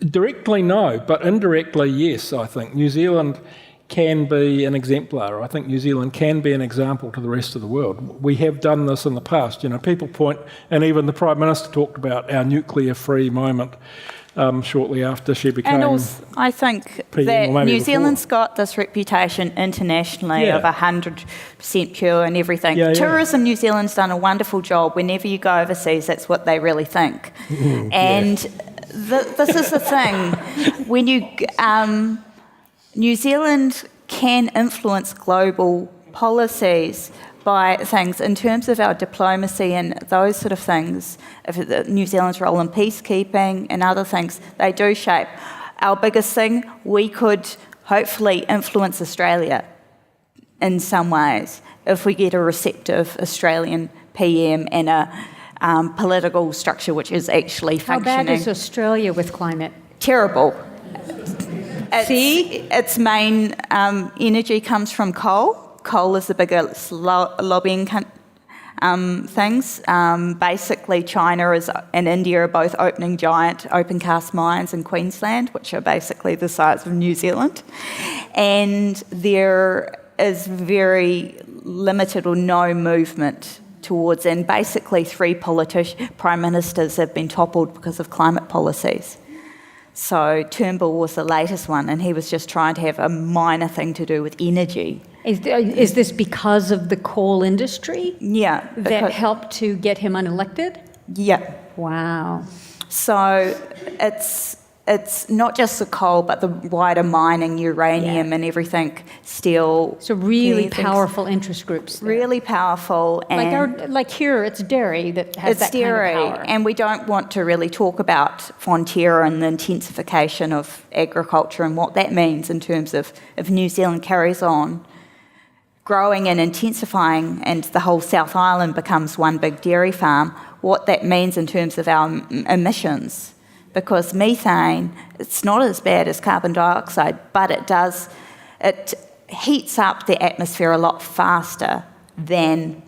Directly, no, but indirectly, yes, I think. New Zealand can be an exemplar. I think New Zealand can be an example to the rest of the world. We have done this in the past. People point, and even the Prime Minister talked about our nuclear-free moment shortly after she became... And also, I think that New Zealand's got this reputation internationally of 100% pure and everything. Tourism New Zealand's done a wonderful job. Whenever you go overseas, that's what they really think. And this is the thing. When you... New Zealand can influence global policies by things in terms of our diplomacy and those sort of things. If New Zealand's role in peacekeeping and other things, they do shape. Our biggest thing, we could hopefully influence Australia in some ways if we get a receptive Australian PM and a political structure which is actually functioning. How bad is Australia with climate? Terrible. Its main energy comes from coal. Coal is the biggest lobbying things. Basically, China and India are both opening giant open cast mines in Queensland, which are basically the size of New Zealand. And there is very limited or no movement towards, and basically 3 prime ministers have been toppled because of climate policies. So Turnbull was the latest one, and he was just trying to have a minor thing to do with energy. Is this because of the coal industry? Yeah. That helped to get him unelected? Yeah. Wow. So it's not just the coal, but the wider mining, uranium and everything, steel. So really powerful interest groups there. Really powerful. And like here, it's dairy that has that dairy, kind of power. And we don't want to really talk about Fonterra and the intensification of agriculture and what that means in terms of if New Zealand carries on growing and intensifying and the whole South Island becomes one big dairy farm, what that means in terms of our emissions. Because methane, it's not as bad as carbon dioxide, but it heats up the atmosphere a lot faster than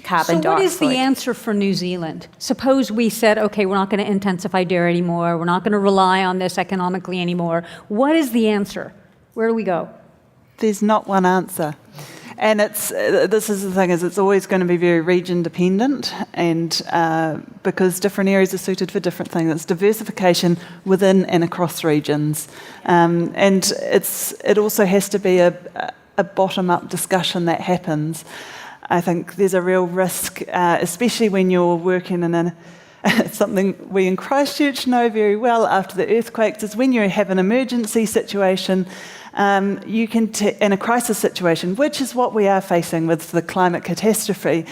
carbon dioxide. So what is the answer for New Zealand? Suppose we said, okay, we're not going to intensify dairy anymore, we're not going to rely on this economically anymore. What is the answer? Where do we go? There's not one answer. And this is the thing, is it's always going to be very region dependent, and because different areas are suited for different things. It's diversification within and across regions. And it also has to be a bottom-up discussion that happens. I think there's a real risk, especially when you're working in something we in Christchurch know very well after the earthquakes, is when you have an emergency situation, you can, in a crisis situation, which is what we are facing with the climate catastrophe,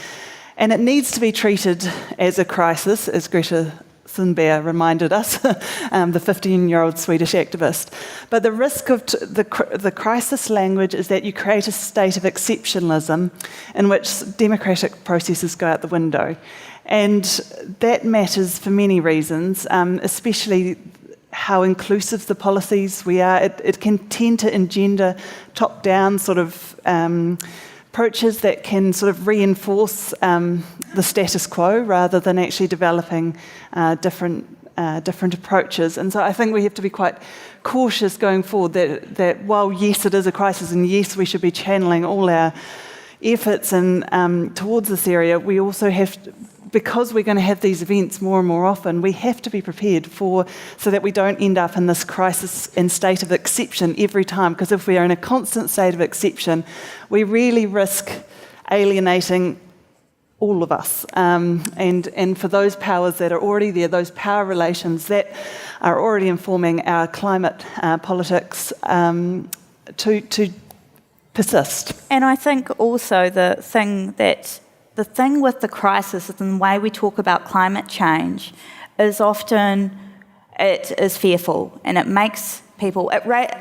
and it needs to be treated as a crisis, as Greta Thunberg reminded us, the 15-year-old Swedish activist. But the risk of the crisis language is that you create a state of exceptionalism in which democratic processes go out the window. And that matters for many reasons, especially how inclusive the policies we are. It can tend to engender top-down sort of approaches that can sort of reinforce the status quo rather than actually developing different approaches. And so I think we have to be quite cautious going forward that while, yes, it is a crisis, and yes, we should be channeling all our efforts and towards this area, we also have to, because we're going to have these events more and more often, we have to be prepared so that we don't end up in this crisis and state of exception every time, because if we are in a constant state of exception, we really risk alienating all of us. And for those powers that are already there, those power relations that are already informing our climate politics to persist. And I think also the thing with the crisis and the way we talk about climate change is often it is fearful, and it makes people,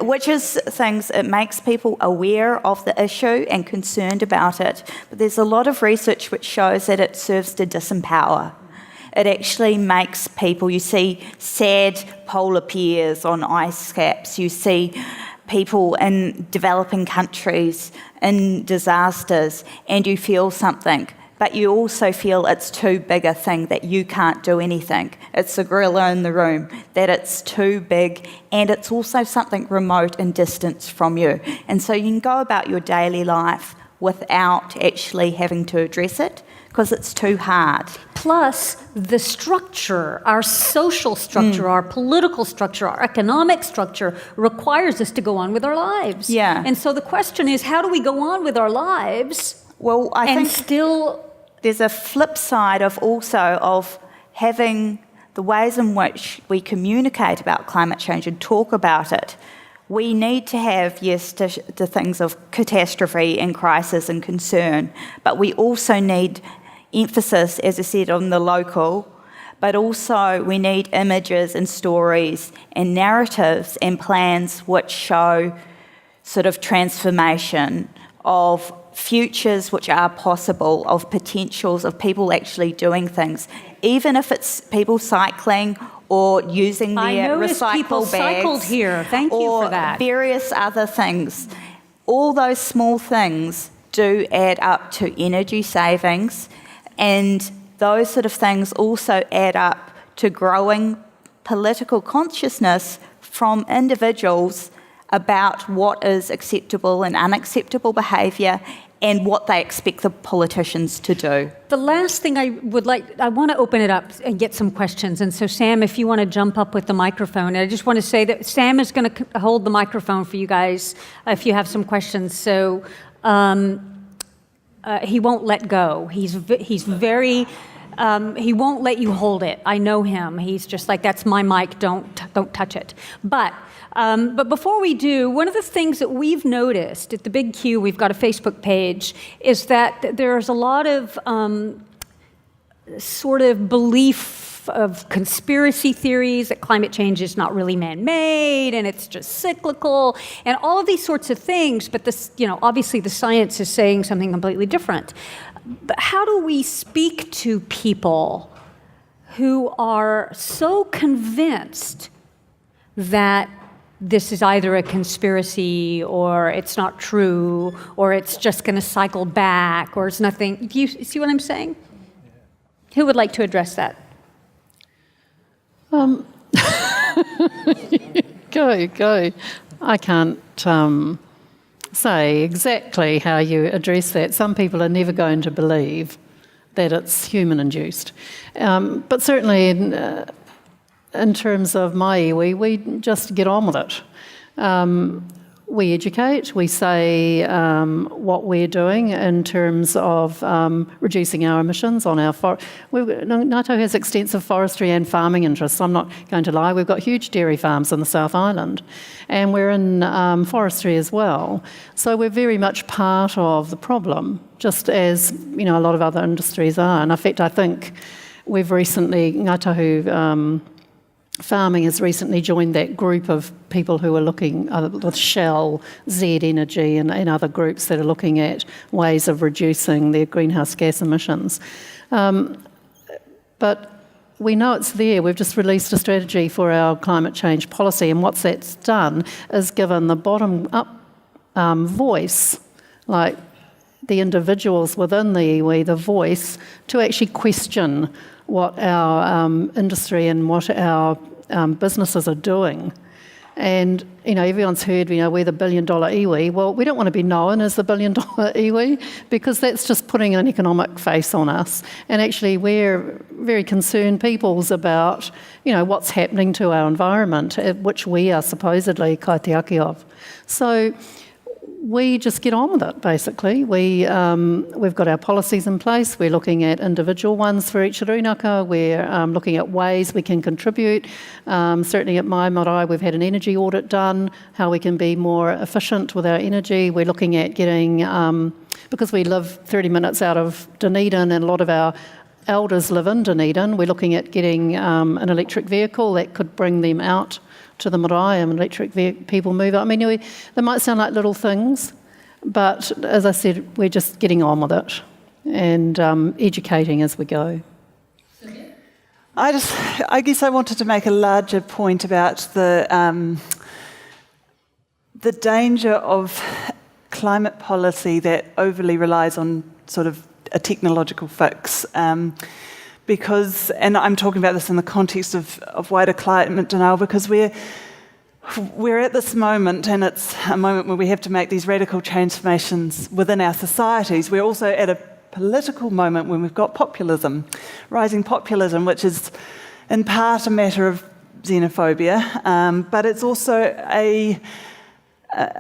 which is things, it makes people aware of the issue and concerned about it. But there's a lot of research which shows that it serves to disempower. It actually makes people, you see sad polar bears on ice caps, you see people in developing countries in disasters, and you feel something. But you also feel it's too big a thing, that you can't do anything. It's a gorilla in the room, that it's too big, and it's also something remote and distant from you. And so you can go about your daily life without actually having to address it, because it's too hard. Plus, the structure, our social structure, our political structure, our economic structure requires us to go on with our lives. Yeah. And so the question is, how do we go on with our lives Well, I and think still... there's a flip side of having the ways in which we communicate about climate change and talk about it. We need to have, yes, the things of catastrophe and crisis and concern, but we also need emphasis, as I said, on the local, but also we need images and stories and narratives and plans which show sort of transformation of futures which are possible, of potentials of people actually doing things, even if it's people cycling or using their recycle people bags. Cycled here. Thank you for that. Or various other things. All those small things do add up to energy savings, and those sort of things also add up to growing political consciousness from individuals about what is acceptable and unacceptable behaviour and what they expect the politicians to do. The last thing I want to open it up and get some questions. And so, Sam, if you want to jump up with the microphone, I just want to say that Sam is going to hold the microphone for you guys if you have some questions. So he won't let go. He's very... he won't let you hold it. I know him. He's just like, that's my mic, don't touch it. But before we do, one of the things that we've noticed at the Big Q, we've got a Facebook page, is that there's a lot of sort of belief of conspiracy theories that climate change is not really man-made and it's just cyclical and all of these sorts of things. But this, obviously the science is saying something completely different. But how do we speak to people who are so convinced that this is either a conspiracy or it's not true or it's just going to cycle back or it's nothing? Do you see what I'm saying? Who would like to address that? Go. I can't say exactly how you address that. Some people are never going to believe that it's human-induced. But certainly in terms of my iwi, we just get on with it. We educate, we say what we're doing in terms of reducing our emissions on our forest. Ngātahu has extensive forestry and farming interests. I'm not going to lie, we've got huge dairy farms in the South Island, and we're in forestry as well. So we're very much part of the problem, just as a lot of other industries are. And in fact, I think we've recently, Ngātahu Farming has recently joined that group of people who are looking with Shell, Z Energy and other groups that are looking at ways of reducing their greenhouse gas emissions. But we know it's there. We've just released a strategy for our climate change policy, and what that's done is given the bottom-up voice, like the individuals within the iwi, the voice to actually question what our industry and what our businesses are doing. And, everyone's heard, we're the billion-dollar iwi. Well, we don't want to be known as the billion-dollar iwi because that's just putting an economic face on us. And actually, we're very concerned peoples about, what's happening to our environment, which we are supposedly kaitiaki of. So we just get on with it, basically. We've got our policies in place. We're looking at individual ones for each rūnaka. We're looking at ways we can contribute. Certainly at my marae, we've had an energy audit done, how we can be more efficient with our energy. We're looking at getting, because we live 30 minutes out of Dunedin and a lot of our elders live in Dunedin, we're looking at getting an electric vehicle that could bring them out to the marae and electric people mover. I mean, they might sound like little things, but as I said, we're just getting on with it and educating as we go. I guess I wanted to make a larger point about the danger of climate policy that overly relies on sort of a technological fix. Because, and I'm talking about this in the context of wider climate denial, because we're at this moment, and it's a moment where we have to make these radical transformations within our societies. We're also at a political moment when we've got populism, rising populism, which is in part a matter of xenophobia, but it's also a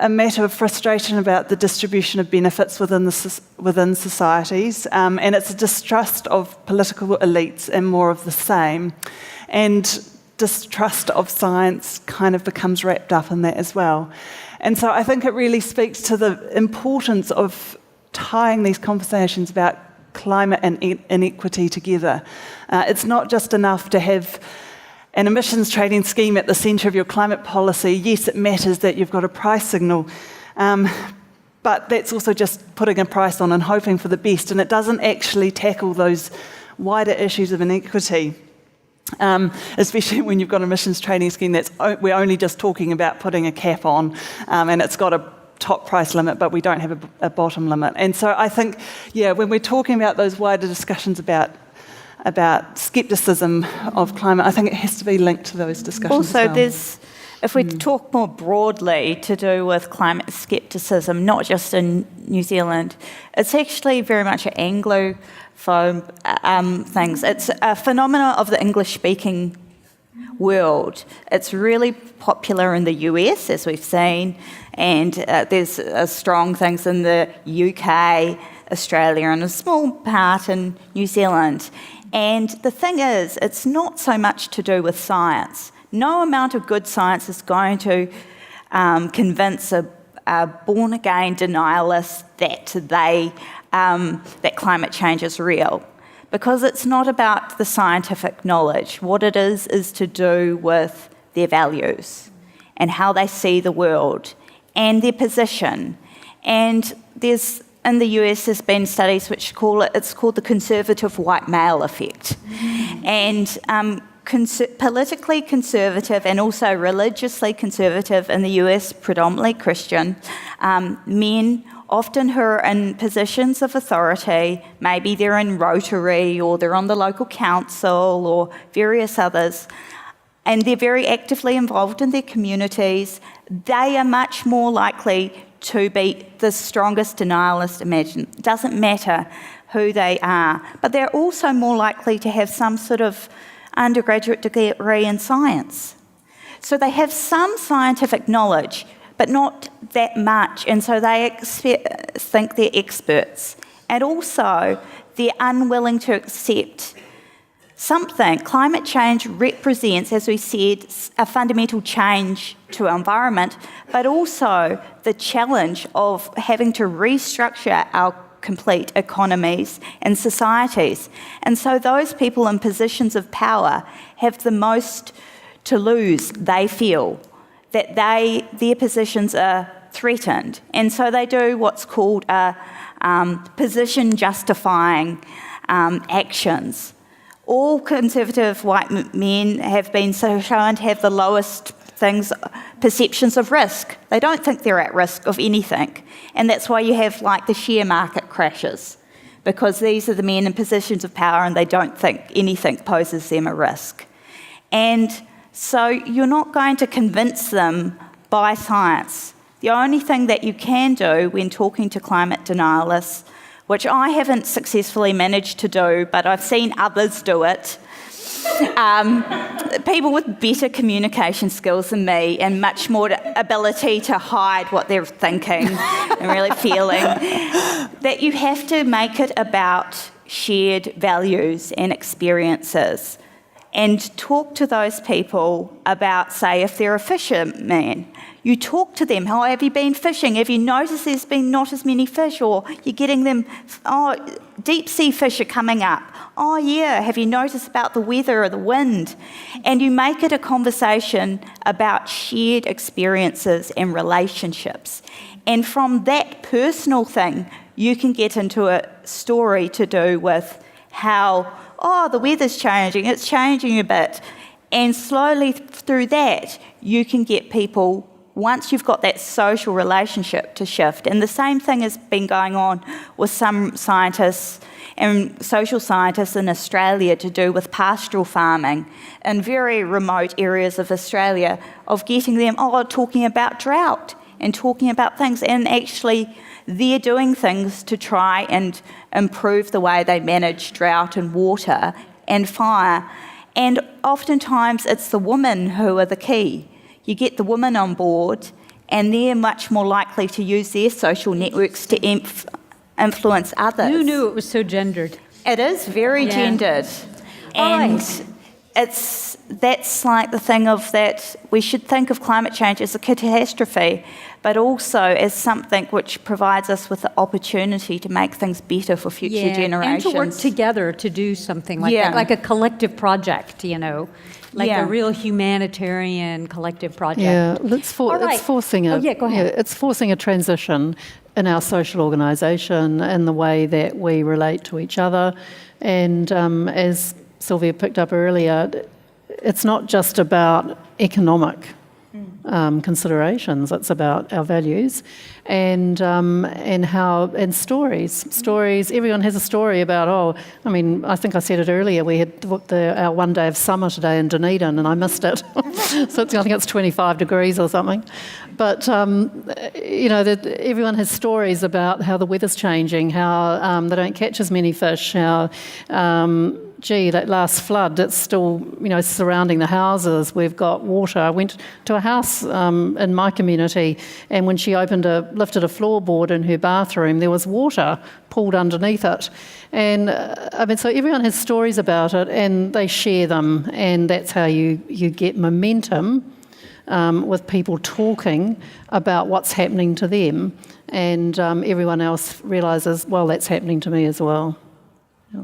matter of frustration about the distribution of benefits within societies, and it's a distrust of political elites and more of the same, and distrust of science kind of becomes wrapped up in that as well. And so I think it really speaks to the importance of tying these conversations about climate and inequity together. It's not just enough to have an emissions trading scheme at the centre of your climate policy. Yes, it matters that you've got a price signal, but that's also just putting a price on and hoping for the best, and it doesn't actually tackle those wider issues of inequity, especially when you've got an emissions trading scheme we're only just talking about putting a cap on, and it's got a top price limit, but we don't have a bottom limit. And so I think, when we're talking about those wider discussions about scepticism of climate, I think it has to be linked to those discussions. Also, as well. If we talk more broadly to do with climate scepticism, not just in New Zealand, it's actually very much an Anglophone things. It's a phenomenon of the English-speaking world. It's really popular in the US, as we've seen, and there's strong things in the UK, Australia, and a small part in New Zealand. And the thing is, it's not so much to do with science. No amount of good science is going to convince a born-again denialist that climate change is real, because it's not about the scientific knowledge. What it is to do with their values and how they see the world and their position. And in the US, there's been studies which it's called the conservative white male effect. And politically conservative and also religiously conservative in the US, predominantly Christian, men often who are in positions of authority, maybe they're in Rotary or they're on the local council or various others, and they're very actively involved in their communities, they are much more likely to be the strongest denialist imagined. It doesn't matter who they are, but they're also more likely to have some sort of undergraduate degree in science. So they have some scientific knowledge, but not that much, and so they think they're experts. And also, they're unwilling to accept something. Climate change represents, as we said, a fundamental change to our environment, but also the challenge of having to restructure our complete economies and societies. And so those people in positions of power have the most to lose, they feel, that their positions are threatened. And so they do what's called position justifying actions. All conservative white men have been shown to have the lowest perceptions of risk. They don't think they're at risk of anything. And that's why you have the share market crashes, because these are the men in positions of power and they don't think anything poses them a risk. And so you're not going to convince them by science. The only thing that you can do when talking to climate denialists, which I haven't successfully managed to do, but I've seen others do it, people with better communication skills than me and much more ability to hide what they're thinking and really feeling, that you have to make it about shared values and experiences. And talk to those people about, say, if they're a fisherman, you talk to them, how have you been fishing? Have you noticed there's been not as many fish? Or you're getting them, deep sea fish are coming up. oh yeah, have you noticed about the weather or the wind? And you make it a conversation about shared experiences and relationships. And from that personal thing, you can get into a story to do with how, oh, the weather's changing, it's changing a bit. And slowly through that, you can get people, once you've got that social relationship, to shift. And the same thing has been going on with some scientists and social scientists in Australia to do with pastoral farming in very remote areas of Australia, of getting them, talking about drought and talking about things, and actually they're doing things to try and improve the way they manage drought and water and fire. And oftentimes it's the women who are the key. You get the women on board, and they're much more likely to use their social networks to influence others. Who knew it was so gendered? It is very gendered. And that's like the thing of that we should think of climate change as a catastrophe, but also as something which provides us with the opportunity to make things better for future generations. And to work together to do something like that, like a collective project, like a real humanitarian collective project. Yeah, it's forcing go ahead. It's forcing a transition in our social organisation and the way that we relate to each other. And as Sylvia picked up earlier, it's not just about economic considerations. It's about our values and stories. Everyone has a story about. I think I said it earlier. We had our one day of summer today in Dunedin, and I missed it. So I think it's 25 degrees or something. But everyone has stories about how the weather's changing, how they don't catch as many fish, how. That last flood, it's still, surrounding the houses. We've got water. I went to a house in my community, and when she lifted a floorboard in her bathroom, there was water pooled underneath it. And so everyone has stories about it, and they share them, and that's how you get momentum with people talking about what's happening to them, and everyone else realises, well, that's happening to me as well. Yeah.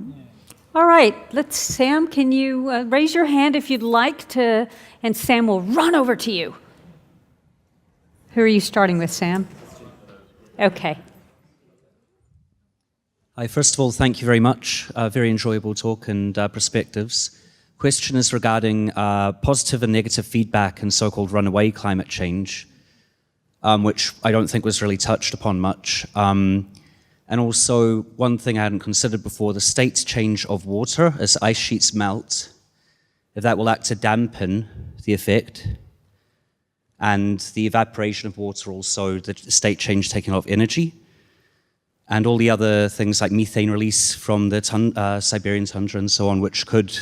All right, Sam, can you raise your hand if you'd like to, and Sam will run over to you. Who are you starting with, Sam? Okay. Hi, first of all, thank you very much. Very enjoyable talk and perspectives. Question is regarding positive and negative feedback in so-called runaway climate change, which I don't think was really touched upon much. And also, one thing I hadn't considered before, the state change of water as ice sheets melt, if that will act to dampen the effect, and the evaporation of water also, the state change taking off energy, and all the other things like methane release from the Siberian tundra and so on, which could,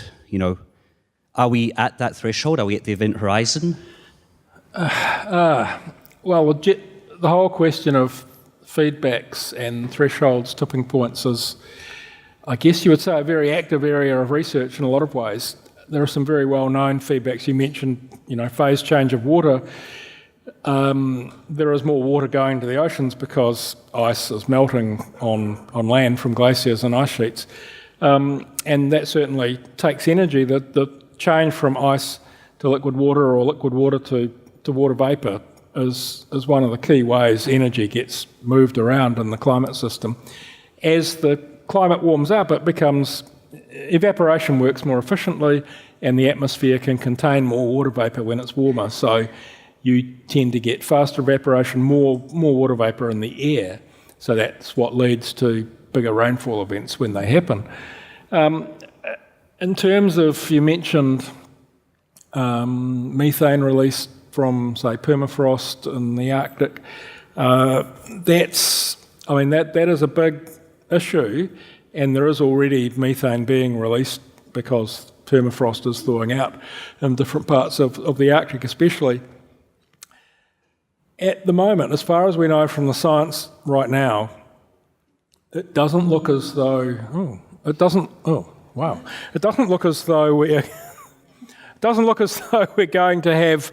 are we at that threshold? Are we at the event horizon? Well, the whole question of feedbacks and thresholds, tipping points is, I guess you would say, a very active area of research in a lot of ways. There are some very well-known feedbacks. You mentioned, phase change of water. There is more water going to the oceans because ice is melting on land from glaciers and ice sheets. And that certainly takes energy. The change from ice to liquid water or liquid water to water vapour is one of the key ways energy gets moved around in the climate system. As the climate warms up, evaporation works more efficiently, and the atmosphere can contain more water vapour when it's warmer. So you tend to get faster evaporation, more water vapour in the air. So that's what leads to bigger rainfall events when they happen. In terms of, you mentioned methane release from, say, permafrost in the Arctic, that is a big issue, and there is already methane being released because permafrost is thawing out in different parts of the Arctic especially. At the moment, as far as we know from the science right now, it doesn't look as though we're going to have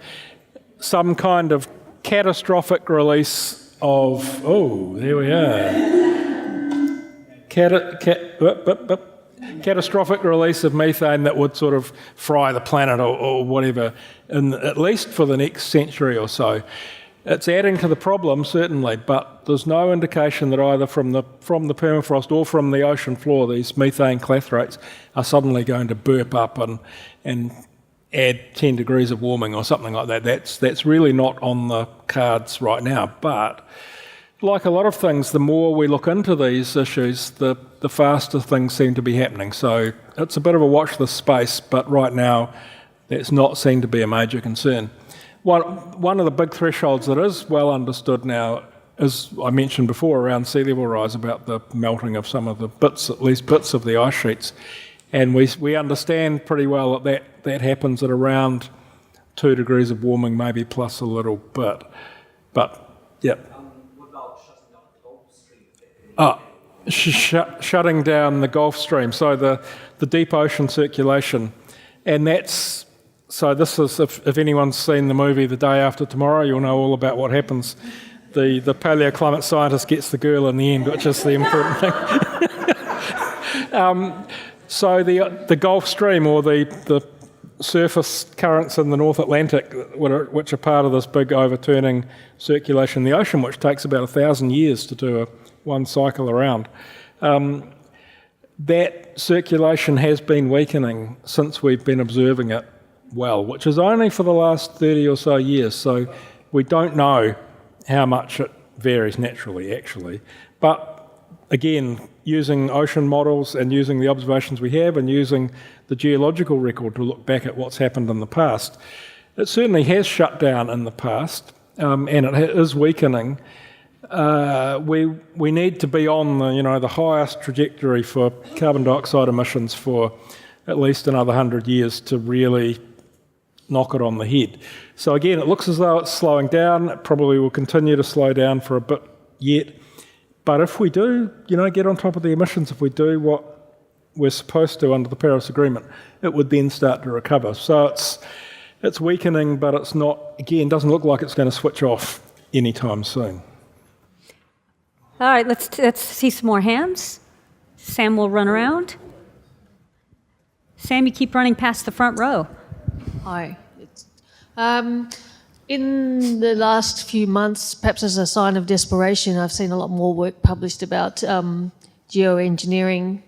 some kind of catastrophic release of, there we are. catastrophic release of methane that would sort of fry the planet or whatever, at least for the next century or so. It's adding to the problem, certainly, but there's no indication that either from the permafrost or from the ocean floor, these methane clathrates are suddenly going to burp up and add 10 degrees of warming or something like that. That's really not on the cards right now. But like a lot of things, the more we look into these issues, the faster things seem to be happening. So it's a bit of a watch this space, but right now that's not seen to be a major concern. One of the big thresholds that is well understood now, as I mentioned before, around sea level rise, about the melting of some of the bits, at least bits of the ice sheets. And we understand pretty well that happens at around 2 degrees of warming, maybe plus a little bit. But, yeah. What about shutting down the Gulf Stream? Shutting down the Gulf Stream, so the deep ocean circulation. And that's... So this is, if anyone's seen the movie The Day After Tomorrow, you'll know all about what happens. The paleoclimate scientist gets the girl in the end, which is the important thing. So the Gulf Stream, or the surface currents in the North Atlantic, which are part of this big overturning circulation in the ocean, which takes about 1,000 years to do one cycle around, that circulation has been weakening since we've been observing it well, which is only for the last 30 or so years. So we don't know how much it varies naturally, actually. But again, using ocean models and using the observations we have and using the geological record to look back at what's happened in the past, it certainly has shut down in the past, and it is weakening. We need to be on the highest trajectory for carbon dioxide emissions for at least another 100 years to really knock it on the head. So again, it looks as though it's slowing down. It probably will continue to slow down for a bit yet. But if we do, get on top of the emissions, if we do what we're supposed to under the Paris Agreement, it would then start to recover. So it's weakening, but it's not, again, doesn't look like it's going to switch off anytime soon. All right, let's see some more hands. Sam will run around. Sam, you keep running past the front row. Hi. In the last few months, perhaps as a sign of desperation, I've seen a lot more work published about geoengineering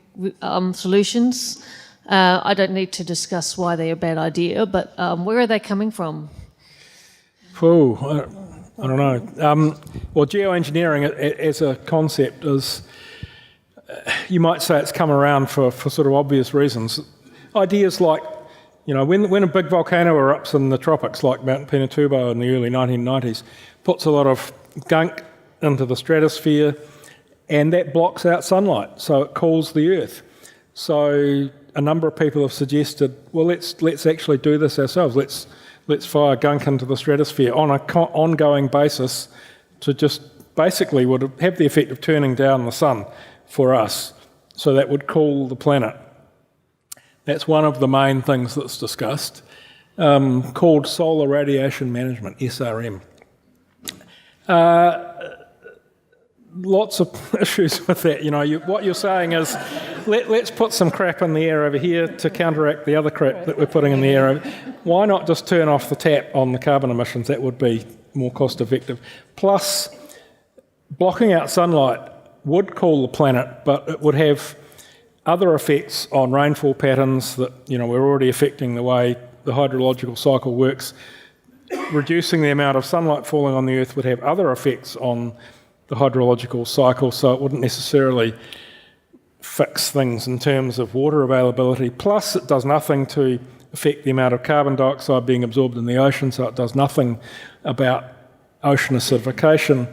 solutions. I don't need to discuss why they're a bad idea, but where are they coming from? I don't know. Well, geoengineering as a concept is, you might say it's come around for sort of obvious reasons. Ideas like, when a big volcano erupts in the tropics, like Mount Pinatubo in the early 1990s, puts a lot of gunk into the stratosphere, and that blocks out sunlight, so it cools the Earth. So a number of people have suggested, well, let's actually do this ourselves. Let's fire gunk into the stratosphere on an ongoing basis to just basically would have the effect of turning down the sun for us, so that would cool the planet. That's one of the main things that's discussed, called solar radiation management, SRM. Lots of issues with that. What you're saying is, let's put some crap in the air over here to counteract the other crap that we're putting in the air. Why not just turn off the tap on the carbon emissions? That would be more cost effective. Plus, blocking out sunlight would cool the planet, but it would have other effects on rainfall patterns that, we're already affecting the way the hydrological cycle works. Reducing the amount of sunlight falling on the Earth would have other effects on the hydrological cycle, so it wouldn't necessarily fix things in terms of water availability. Plus, it does nothing to affect the amount of carbon dioxide being absorbed in the ocean, so it does nothing about ocean acidification.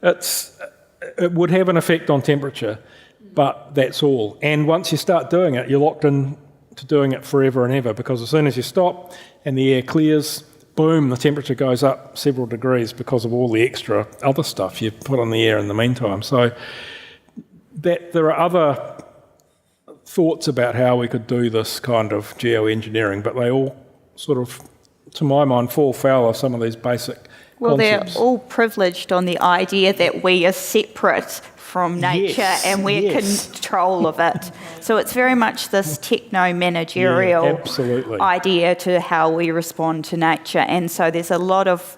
It would have an effect on temperature, but that's all. And once you start doing it, you're locked in to doing it forever and ever, because as soon as you stop and the air clears, boom, the temperature goes up several degrees because of all the extra other stuff you put on the air in the meantime. So there are other thoughts about how we could do this kind of geoengineering, but they all sort of, to my mind, fall foul of some of these basic Well, concepts. they're all privileged on the idea that we are separate from nature Yes, and we're yes. control of it. So it's very much this techno-managerial absolutely. idea to how we respond to nature. And so there's a lot of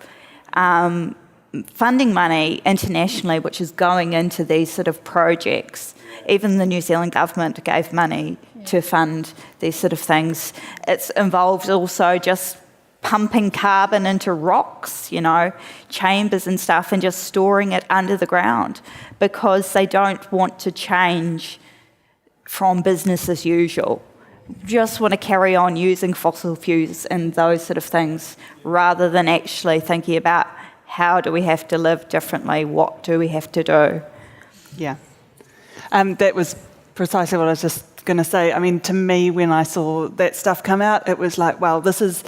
funding money internationally which is going into these sort of projects. Even the New Zealand government gave money to fund these sort of things. It's involved also just pumping carbon into rocks, chambers and stuff, and just storing it under the ground because they don't want to change from business as usual. Just want to carry on using fossil fuels and those sort of things rather than actually thinking about how do we have to live differently, what do we have to do. Yeah. That was precisely what I was just going to say. I mean, to me, when I saw that stuff come out, it was like, wow, this is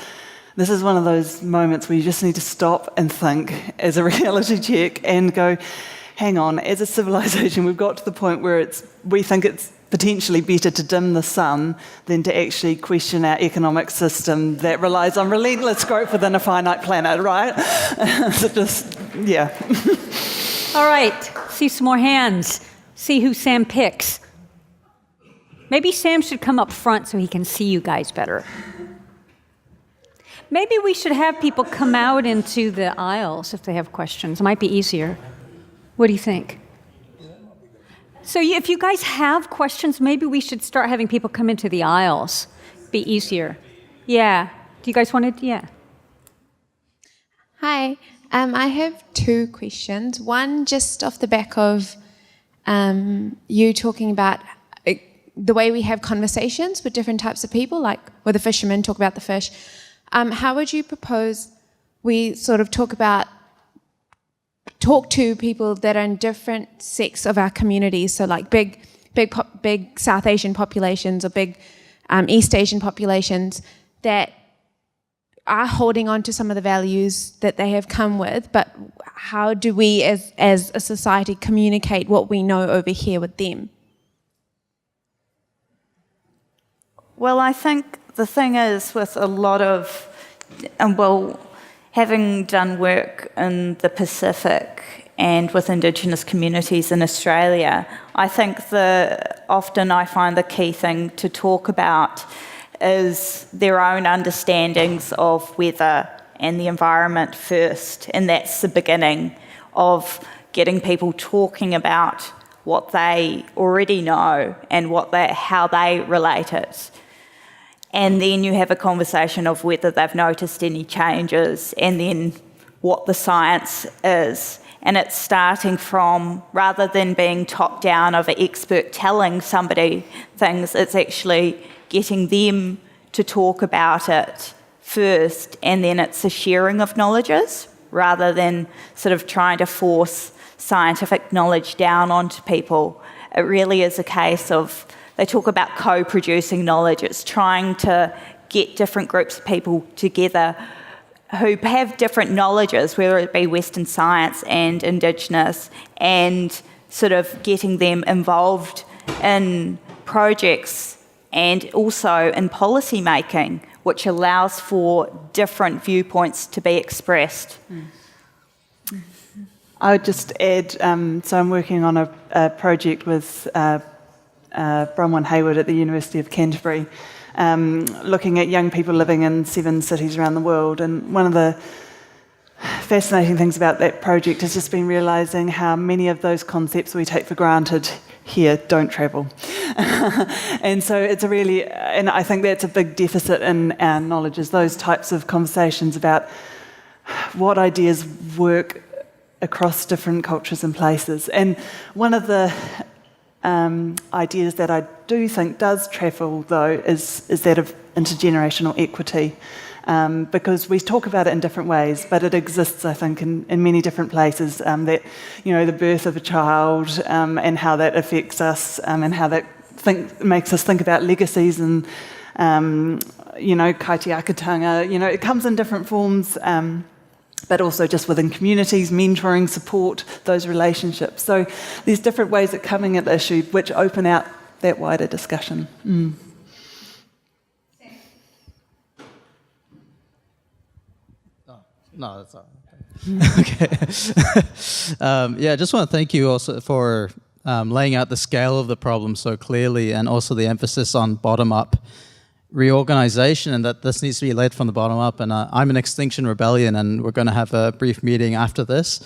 one of those moments where you just need to stop and think as a reality check and go, hang on, as a civilization, we've got to the point where we think it's potentially better to dim the sun than to actually question our economic system that relies on relentless growth within a finite planet, right? So just, yeah. All right, see some more hands. See who Sam picks. Maybe Sam should come up front so he can see you guys better. Maybe we should have people come out into the aisles if they have questions. It might be easier. What do you think? So if you guys have questions, maybe we should start having people come into the aisles. Be easier. Yeah. Do you guys want to? Yeah. Hi. I have two questions. One, just off the back of you talking about the way we have conversations with different types of people, like with the fishermen, talk about the fish. How would you propose we sort of talk to people that are in different sects of our communities, so like big South Asian populations or big East Asian populations that are holding on to some of the values that they have come with, but how do we as a society communicate what we know over here with them? Well, I think the thing is with a lot of, having done work in the Pacific and with Indigenous communities in Australia, I think often I find the key thing to talk about is their own understandings of weather and the environment first, and that's the beginning of getting people talking about what they already know and how they relate it. And then you have a conversation of whether they've noticed any changes and then what the science is. And it's starting from, rather than being top down of an expert telling somebody things, it's actually getting them to talk about it first, and then it's a sharing of knowledges rather than sort of trying to force scientific knowledge down onto people. It really is a case of, they talk about co-producing knowledge. It's trying to get different groups of people together who have different knowledges, whether it be Western science and Indigenous, and sort of getting them involved in projects and also in policy making, which allows for different viewpoints to be expressed. I would just add, so I'm working on a project with Bronwyn Hayward at the University of Canterbury, looking at young people living in 7 cities around the world. And one of the fascinating things about that project has just been realising how many of those concepts we take for granted here don't travel. And so it's a really, and I think that's a big deficit in our knowledge, is those types of conversations about what ideas work across different cultures and places. And one of the ideas that I do think does travel, though, is that of intergenerational equity, because we talk about it in different ways, but it exists, I think, in many different places. That, the birth of a child and how that affects us, and how that makes us think about legacies and, kaitiakitanga. It comes in different forms. But also just within communities, mentoring, support, those relationships. So there's different ways of coming at the issue which open out that wider discussion. No, that's all Okay. I just want to thank you also for laying out the scale of the problem so clearly, and also the emphasis on bottom-up reorganization, and that this needs to be led from the bottom up. And I'm in Extinction Rebellion, and we're going to have a brief meeting after this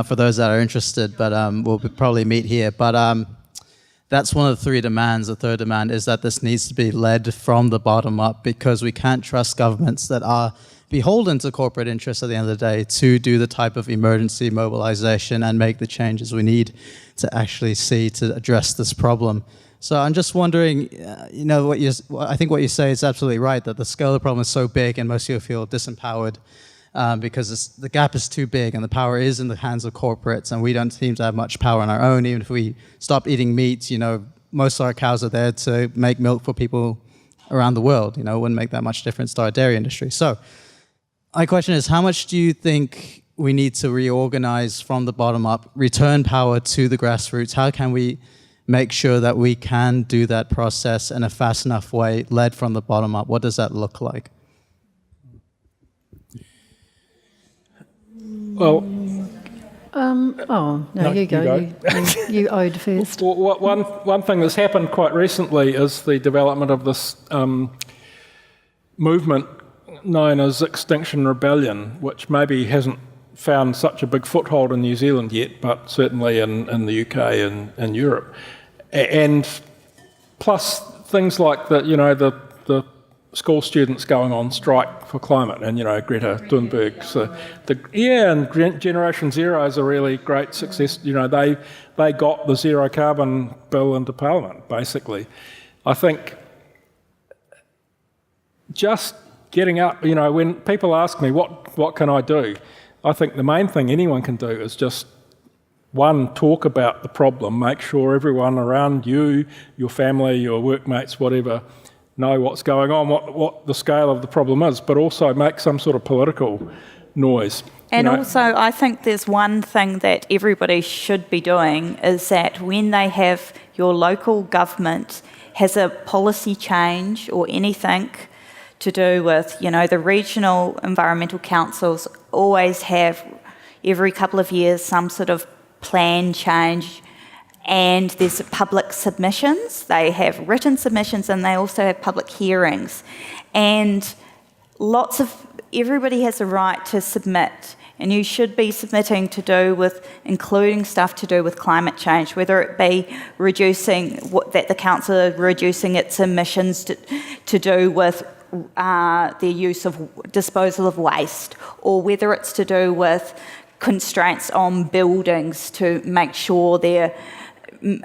for those that are interested, but we'll probably meet here. But that's one of the three demands. The third demand is that this needs to be led from the bottom up, because we can't trust governments that are beholden to corporate interests at the end of the day to do the type of emergency mobilization and make the changes we need to actually see to address this problem. So I'm just wondering, I think what you say is absolutely right, that the scale of the problem is so big and most people feel disempowered because the gap is too big and the power is in the hands of corporates, and we don't seem to have much power on our own. Even if we stopped eating meat, most of our cows are there to make milk for people around the world. It wouldn't make that much difference to our dairy industry. So my question is, how much do you think we need to reorganize from the bottom up, return power to the grassroots? How can we make sure that we can do that process in a fast enough way, led from the bottom up? What does that look like? Well, you go. You owed first. One thing that's happened quite recently is the development of this movement known as Extinction Rebellion, which maybe hasn't found such a big foothold in New Zealand yet, but certainly in the UK and Europe. And and things like the school students going on strike for climate, and Greta Thunberg. So and Generation Zero is a really great success. They got the zero carbon bill into Parliament. Basically, I think just getting up. When people ask me what can I do, I think the main thing anyone can do is just talk about the problem, make sure everyone around you, your family, your workmates, whatever, know what's going on, what the scale of the problem is, but also make some sort of political noise. And also, I think there's one thing that everybody should be doing, is that when they have your local government has a policy change or anything to do with, the regional environmental councils always have every couple of years some sort of plan change, and there's public submissions. They have written submissions and they also have public hearings, and everybody has a right to submit, and you should be submitting including stuff to do with climate change, whether it be that the council are reducing its emissions to do with their use of disposal of waste, or whether it's to do with constraints on buildings to make sure they're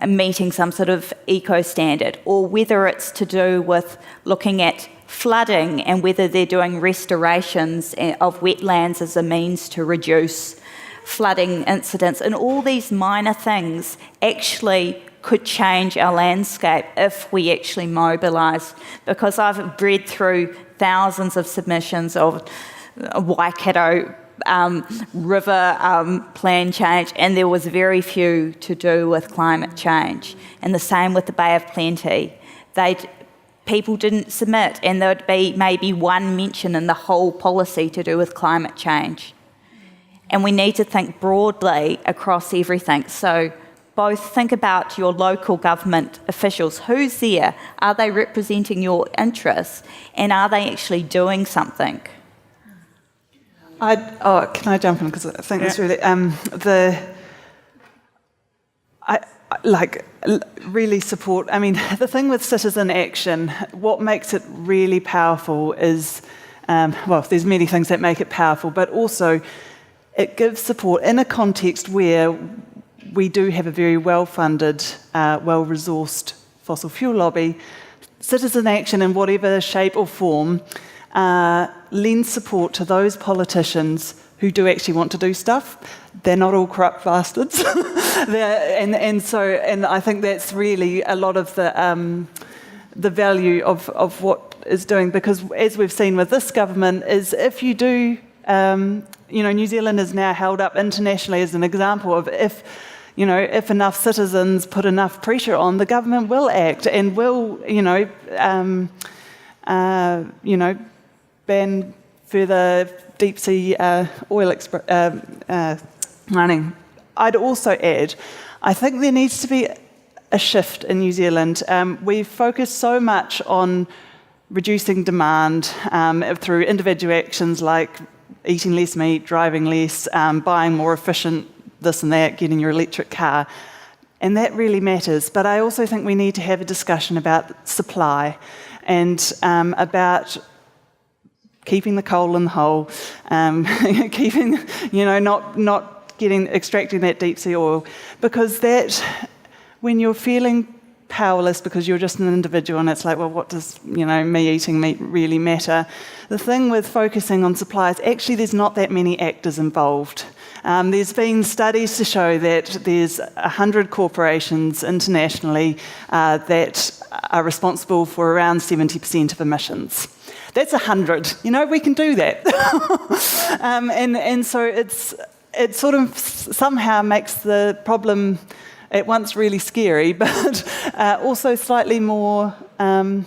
meeting some sort of eco standard, or whether it's to do with looking at flooding and whether they're doing restorations of wetlands as a means to reduce flooding incidents. And all these minor things actually could change our landscape if we actually mobilise, because I've read through thousands of submissions of Waikato river plan change, and there was very few to do with climate change. And the same with the Bay of Plenty. People didn't submit, and there'd be maybe one mention in the whole policy to do with climate change. And we need to think broadly across everything. So both think about your local government officials. Who's there? Are they representing your interests? And are they actually doing something? Can I jump in? Because I think it's really really support. I mean, the thing with citizen action, what makes it really powerful is, there's many things that make it powerful, but also it gives support in a context where we do have a very well-funded, well-resourced fossil fuel lobby. Citizen action in whatever shape or form lends support to those politicians who do actually want to do stuff. They're not all corrupt bastards. and I think that's really a lot of the value of what is doing, because as we've seen with this government, is if you do, New Zealand is now held up internationally as an example of if enough citizens put enough pressure on, the government will act and will, ban further deep sea oil mining. I'd also add, I think there needs to be a shift in New Zealand. We've focused so much on reducing demand through individual actions like eating less meat, driving less, buying more efficient this and that, getting your electric car. And that really matters. But I also think we need to have a discussion about supply and about keeping the coal in the hole, keeping, not extracting that deep sea oil, because that, when you're feeling powerless because you're just an individual and it's like, well, what does, me eating meat really matter? The thing with focusing on supply is actually there's not that many actors involved. There's been studies to show that there's 100 corporations internationally that are responsible for around 70% of emissions. That's 100. We can do that. and so it sort of somehow makes the problem at once really scary, but also slightly more, some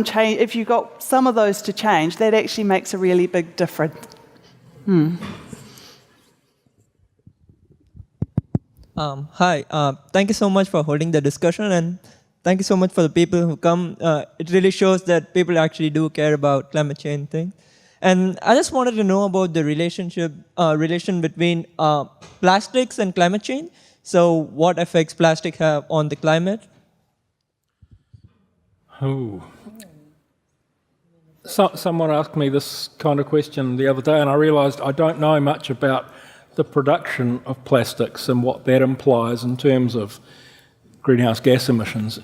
change. If you got some of those to change, that actually makes a really big difference. Hi, thank you so much for holding the discussion, and thank you so much for the people who come. It really shows that people actually do care about climate change things. And I just wanted to know about the relation between plastics and climate change. So what effects plastic have on the climate? Someone asked me this kind of question the other day, and I realised I don't know much about the production of plastics and what that implies in terms of greenhouse gas emissions.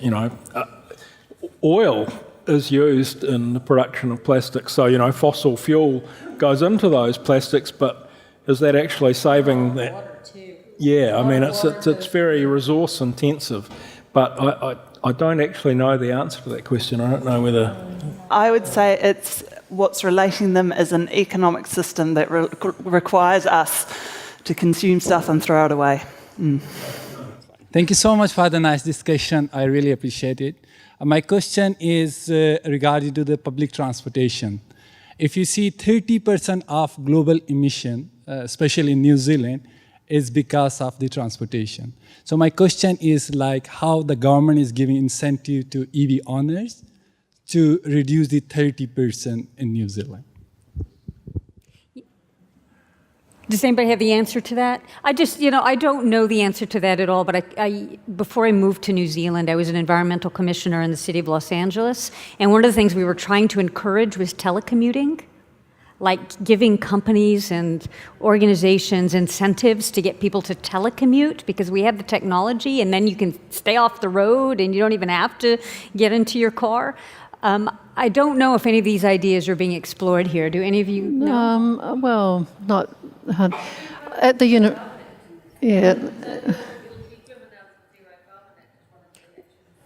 Oil is used in the production of plastics, so fossil fuel goes into those plastics, but is that actually saving that? Yeah, it's very resource intensive, but I don't actually know the answer to that question. I don't know whether... I would say it's what's relating them is an economic system that requires us to consume stuff and throw it away. Thank you so much for the nice discussion. I really appreciate it. My question is regarding to the public transportation. If you see 30% of global emission, especially in New Zealand, is because of the transportation. So my question is how the government is giving incentive to EV owners to reduce the 30% in New Zealand. Does anybody have the answer to that? I don't know the answer to that at all, but before I moved to New Zealand, I was an environmental commissioner in the city of Los Angeles, and one of the things we were trying to encourage was telecommuting, like giving companies and organizations incentives to get people to telecommute, because we have the technology and then you can stay off the road and you don't even have to get into your car. I don't know if any of these ideas are being explored here. Do any of you know? Well, not at the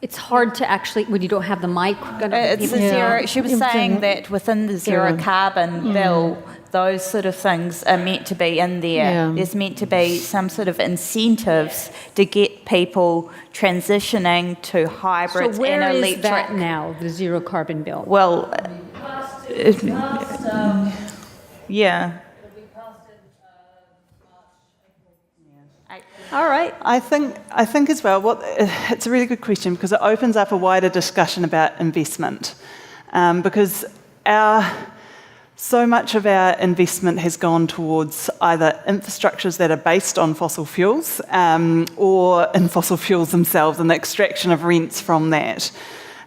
It's hard to actually, when you don't have the mic. It's a zero. She was saying that within the zero carbon bill, those sort of things are meant to be in there. Yeah. There's meant to be some sort of incentives to get people transitioning to hybrids So where and is electric. that now, the zero carbon bill? Well, yeah. All right. I think as well, it's a really good question because it opens up a wider discussion about investment. Because so much of our investment has gone towards either infrastructures that are based on fossil fuels or in fossil fuels themselves and the extraction of rents from that,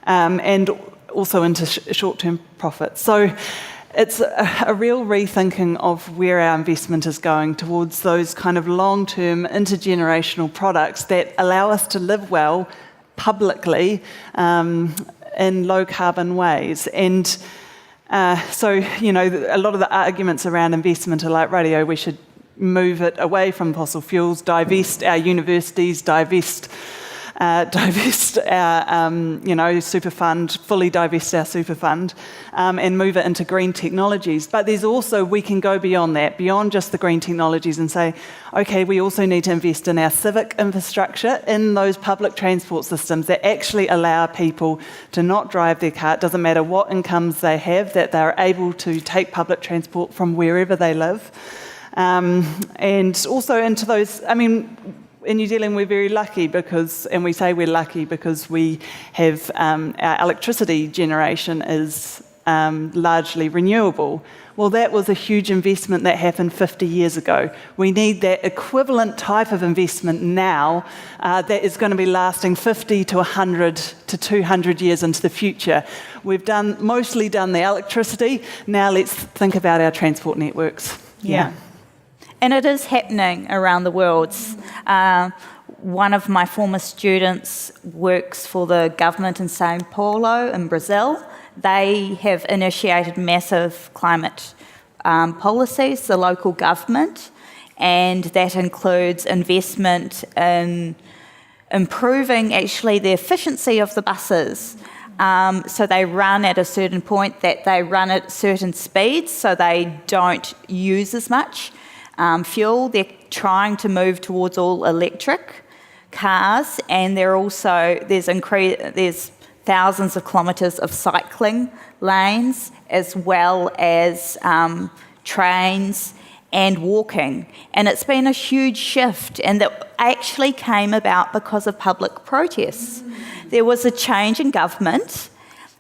and also into short-term profits. So it's a real rethinking of where our investment is going towards those kind of long-term intergenerational products that allow us to live well publicly in low-carbon ways. And so, a lot of the arguments around investment are like, radio, we should move it away from fossil fuels, divest our universities, divest divest our, super fund, fully divest our super fund, and move it into green technologies. But there's also, we can go beyond that, beyond just the green technologies, and say, okay, we also need to invest in our civic infrastructure, in those public transport systems that actually allow people to not drive their car. It doesn't matter what incomes they have, that they're able to take public transport from wherever they live. And also into those, in New Zealand we're very lucky and we say we're lucky because we have, our electricity generation is largely renewable. Well, that was a huge investment that happened 50 years ago. We need that equivalent type of investment now that is going to be lasting 50 to 100 to 200 years into the future. We've mostly done the electricity. Now let's think about our transport networks. Yeah. And it is happening around the world. One of my former students works for the government in Sao Paulo in Brazil. They have initiated massive climate policies, the local government, and that includes investment in improving actually the efficiency of the buses. So they run at a certain point, that they run at certain speeds so they don't use as much fuel. They're trying to move towards all electric cars, and there's thousands of kilometres of cycling lanes, as well as trains and walking. And it's been a huge shift, and that actually came about because of public protests. There was a change in government.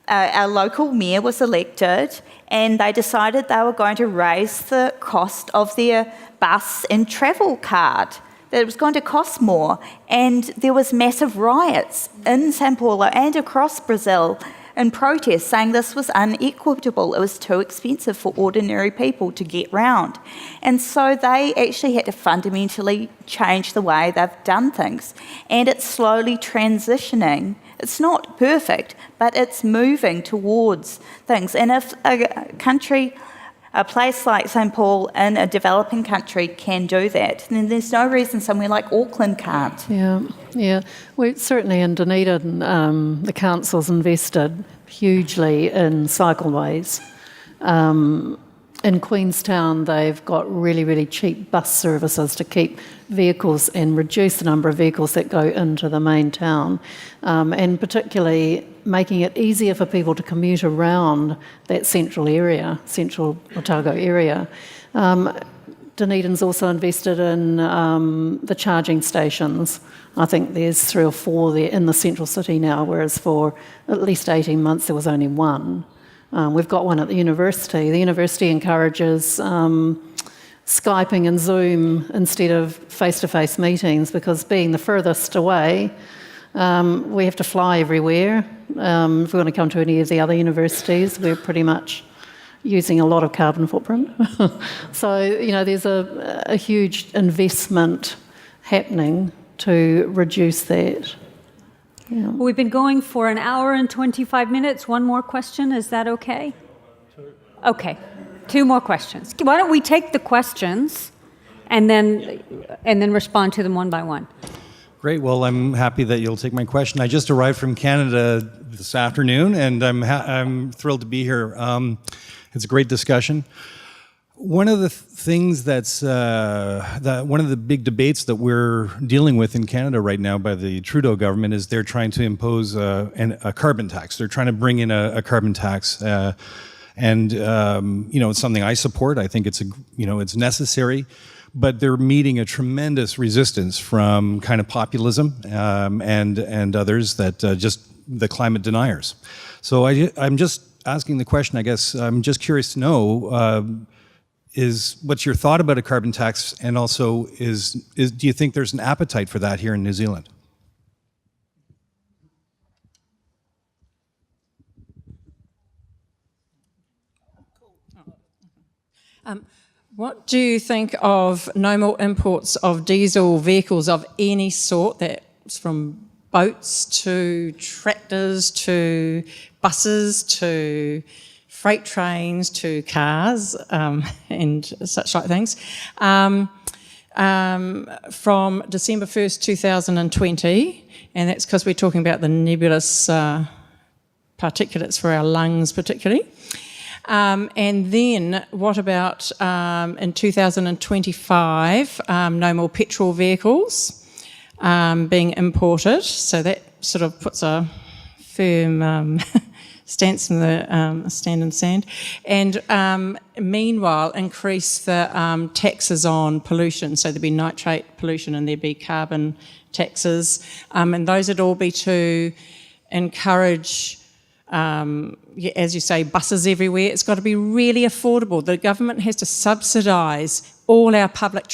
Our local mayor was elected, and they decided they were going to raise the cost of their bus and travel card, that it was going to cost more. And there was massive riots in Sao Paulo and across Brazil in protest, saying this was unequitable. It was too expensive for ordinary people to get round. And so they actually had to fundamentally change the way they've done things. And it's slowly transitioning. It's not perfect, but it's moving towards things. And if a place like St. Paul in a developing country can do that, then there's no reason somewhere like Auckland can't. Yeah. Well, certainly in Dunedin, the council's invested hugely in cycleways. In Queenstown, they've got really, really cheap bus services to keep vehicles and reduce the number of vehicles that go into the main town, and particularly making it easier for people to commute around that central Otago area. Dunedin's also invested in the charging stations. I think there's 3 or 4 there in the central city now, whereas for at least 18 months there was only one. We've got one at the university. The university encourages Skyping and Zoom instead of face-to-face meetings, because being the furthest away, we have to fly everywhere. If we want to come to any of the other universities, we're pretty much using a lot of carbon footprint. So, there's a huge investment happening to reduce that. Yeah. We've been going for 1 hour and 25 minutes. One more question, is that okay? 2. Okay, 2 more questions. Why don't we take the questions and then respond to them one by one? Great. Well, I'm happy that you'll take my question. I just arrived from Canada this afternoon, and I'm thrilled to be here. It's a great discussion. One of the things one of the big debates that we're dealing with in Canada right now by the Trudeau government is they're trying to impose a carbon tax. They're trying to bring in a carbon tax, and it's something I support. I think it's necessary, but they're meeting a tremendous resistance from kind of populism and others that just the climate deniers. So I'm just asking the question. I guess I'm just curious to know. What's your thought about a carbon tax, and also do you think there's an appetite for that here in New Zealand? What do you think of no more imports of diesel vehicles of any sort, that's from boats to tractors to buses to freight trains to cars and such like things? from December 1st, 2020, and that's because we're talking about the nebulous particulates for our lungs particularly. And then what about in 2025, no more petrol vehicles being imported, so that sort of puts a firm stance in the stand in sand, and meanwhile increase the taxes on pollution, so there'd be nitrate pollution and there'd be carbon taxes, and those would all be to encourage, as you say, buses everywhere. It's got to be really affordable. The government has to subsidise all our public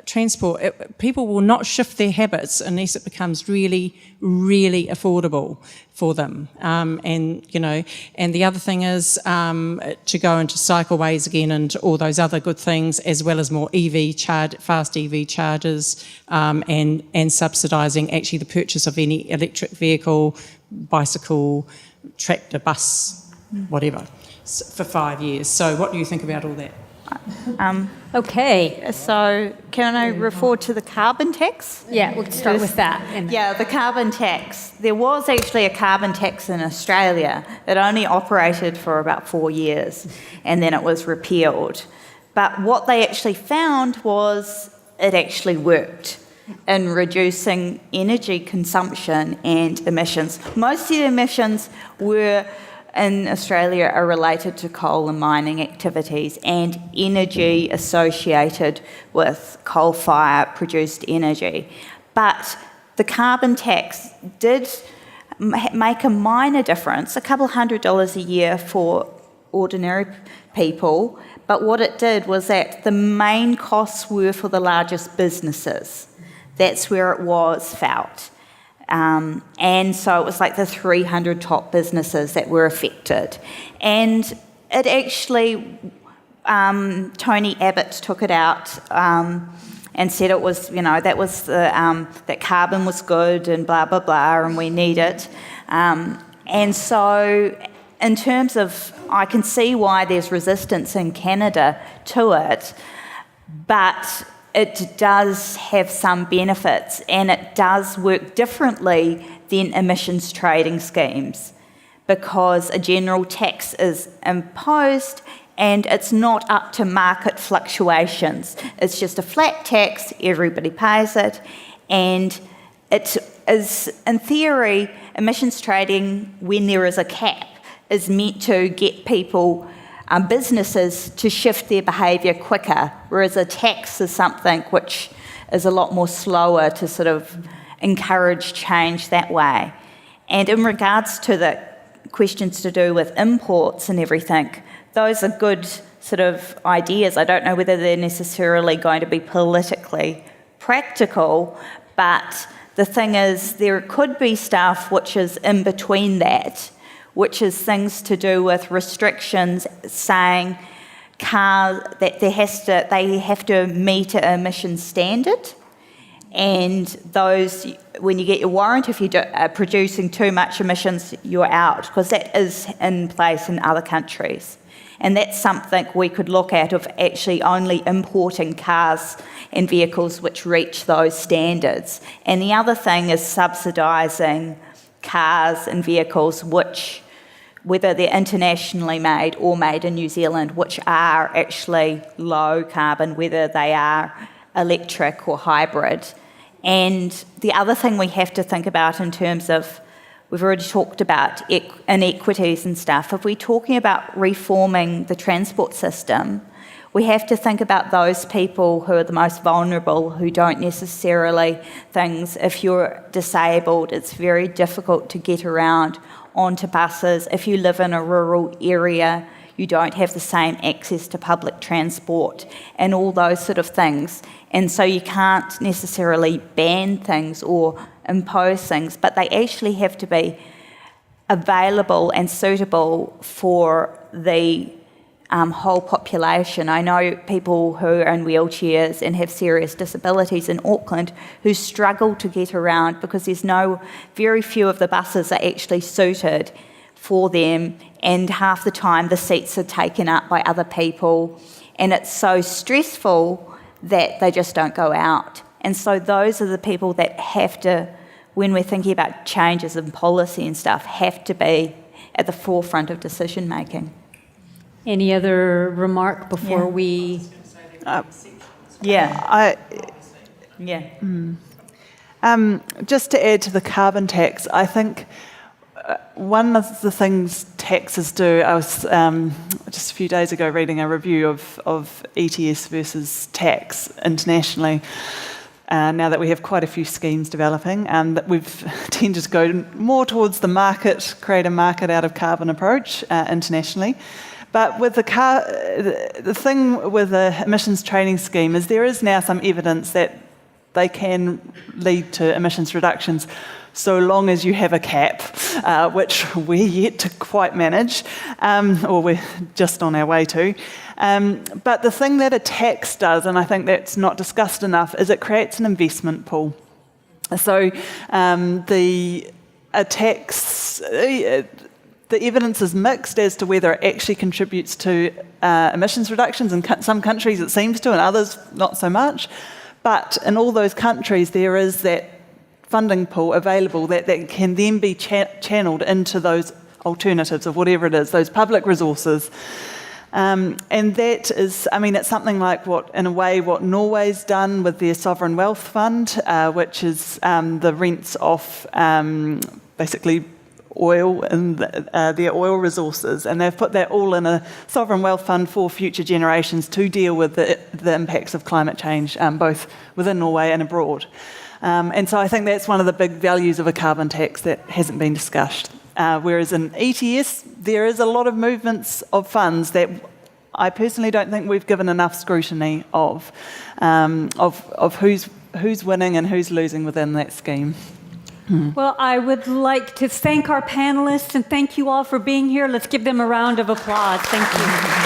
transport. People will not shift their habits unless it becomes really, really affordable for them. And the other thing is to go into cycleways again and all those other good things, as well as more fast EV chargers, and subsidising actually the purchase of any electric vehicle, bicycle, tractor, bus, whatever, for 5 years. So what do you think about all that? Okay, so can I refer to the carbon tax? Yeah, we'll start with that. Yeah, the carbon tax. There was actually a carbon tax in Australia that only operated for about 4 years, and then it was repealed. But what they actually found was it actually worked in reducing energy consumption and emissions. Most of the emissions in Australia are related to coal and mining activities and energy associated with coal-fire produced energy. But the carbon tax did make a minor difference, a couple $100 a year for ordinary people, but what it did was that the main costs were for the largest businesses. That's where it was felt. And so it was like the 300 top businesses that were affected. And it actually, Tony Abbott took it out and said it was, that was that carbon was good and blah, blah, blah, and we need it. And so in terms of, I can see why there's resistance in Canada to it, but it does have some benefits, and it does work differently than emissions trading schemes, because a general tax is imposed and it's not up to market fluctuations. It's just a flat tax, everybody pays it, and it is, in theory, emissions trading, when there is a cap, is meant to get people, businesses, to shift their behaviour quicker, whereas a tax is something which is a lot more slower to sort of encourage change that way. And in regards to the questions to do with imports and everything, those are good sort of ideas. I don't know whether they're necessarily going to be politically practical, but the thing is, there could be stuff which is in between that, which is things to do with restrictions saying cars that they have to meet an emission standard, and those, when you get your warrant, if you are producing too much emissions, you're out, because that is in place in other countries. And that's something we could look at, of actually only importing cars and vehicles which reach those standards. And the other thing is subsidising cars and vehicles which, whether they're internationally made or made in New Zealand, which are actually low carbon, whether they are electric or hybrid. And the other thing we have to think about in terms of, we've already talked about inequities and stuff, if we're talking about reforming the transport system, we have to think about those people who are the most vulnerable, who don't necessarily, if you're disabled, it's very difficult to get around onto buses. If you live in a rural area, you don't have the same access to public transport and all those sort of things. And so you can't necessarily ban things or impose things, but they actually have to be available and suitable for the whole population. I know people who are in wheelchairs and have serious disabilities in Auckland who struggle to get around because very few of the buses are actually suited for them, and half the time the seats are taken up by other people, and it's so stressful that they just don't go out. And so those are the people that have to, when we're thinking about changes in policy and stuff, have to be at the forefront of decision making. Any other remark before we... Just to add to the carbon tax, I think one of the things taxes do, I was just a few days ago reading a review of ETS versus tax internationally, now that we have quite a few schemes developing, and that we've tended to go more towards the market, create a market out of carbon approach internationally. But with the thing with the emissions trading scheme is there is now some evidence that they can lead to emissions reductions so long as you have a cap, which we're yet to quite manage, or we're just on our way to. But the thing that a tax does, and I think that's not discussed enough, is it creates an investment pool. So the evidence is mixed as to whether it actually contributes to emissions reductions. In some countries it seems to, and others not so much. But in all those countries there is that funding pool available that can then be channeled into those alternatives of whatever it is, those public resources. And that is, I mean, it's something like what Norway's done with their sovereign wealth fund, which is the rents off basically oil and their oil resources, and they've put that all in a sovereign wealth fund for future generations to deal with the impacts of climate change, both within Norway and abroad. And so I think that's one of the big values of a carbon tax that hasn't been discussed. Whereas in ETS, there is a lot of movements of funds that I personally don't think we've given enough scrutiny of who's winning and who's losing within that scheme. Well, I would like to thank our panelists and thank you all for being here. Let's give them a round of applause. Thank you.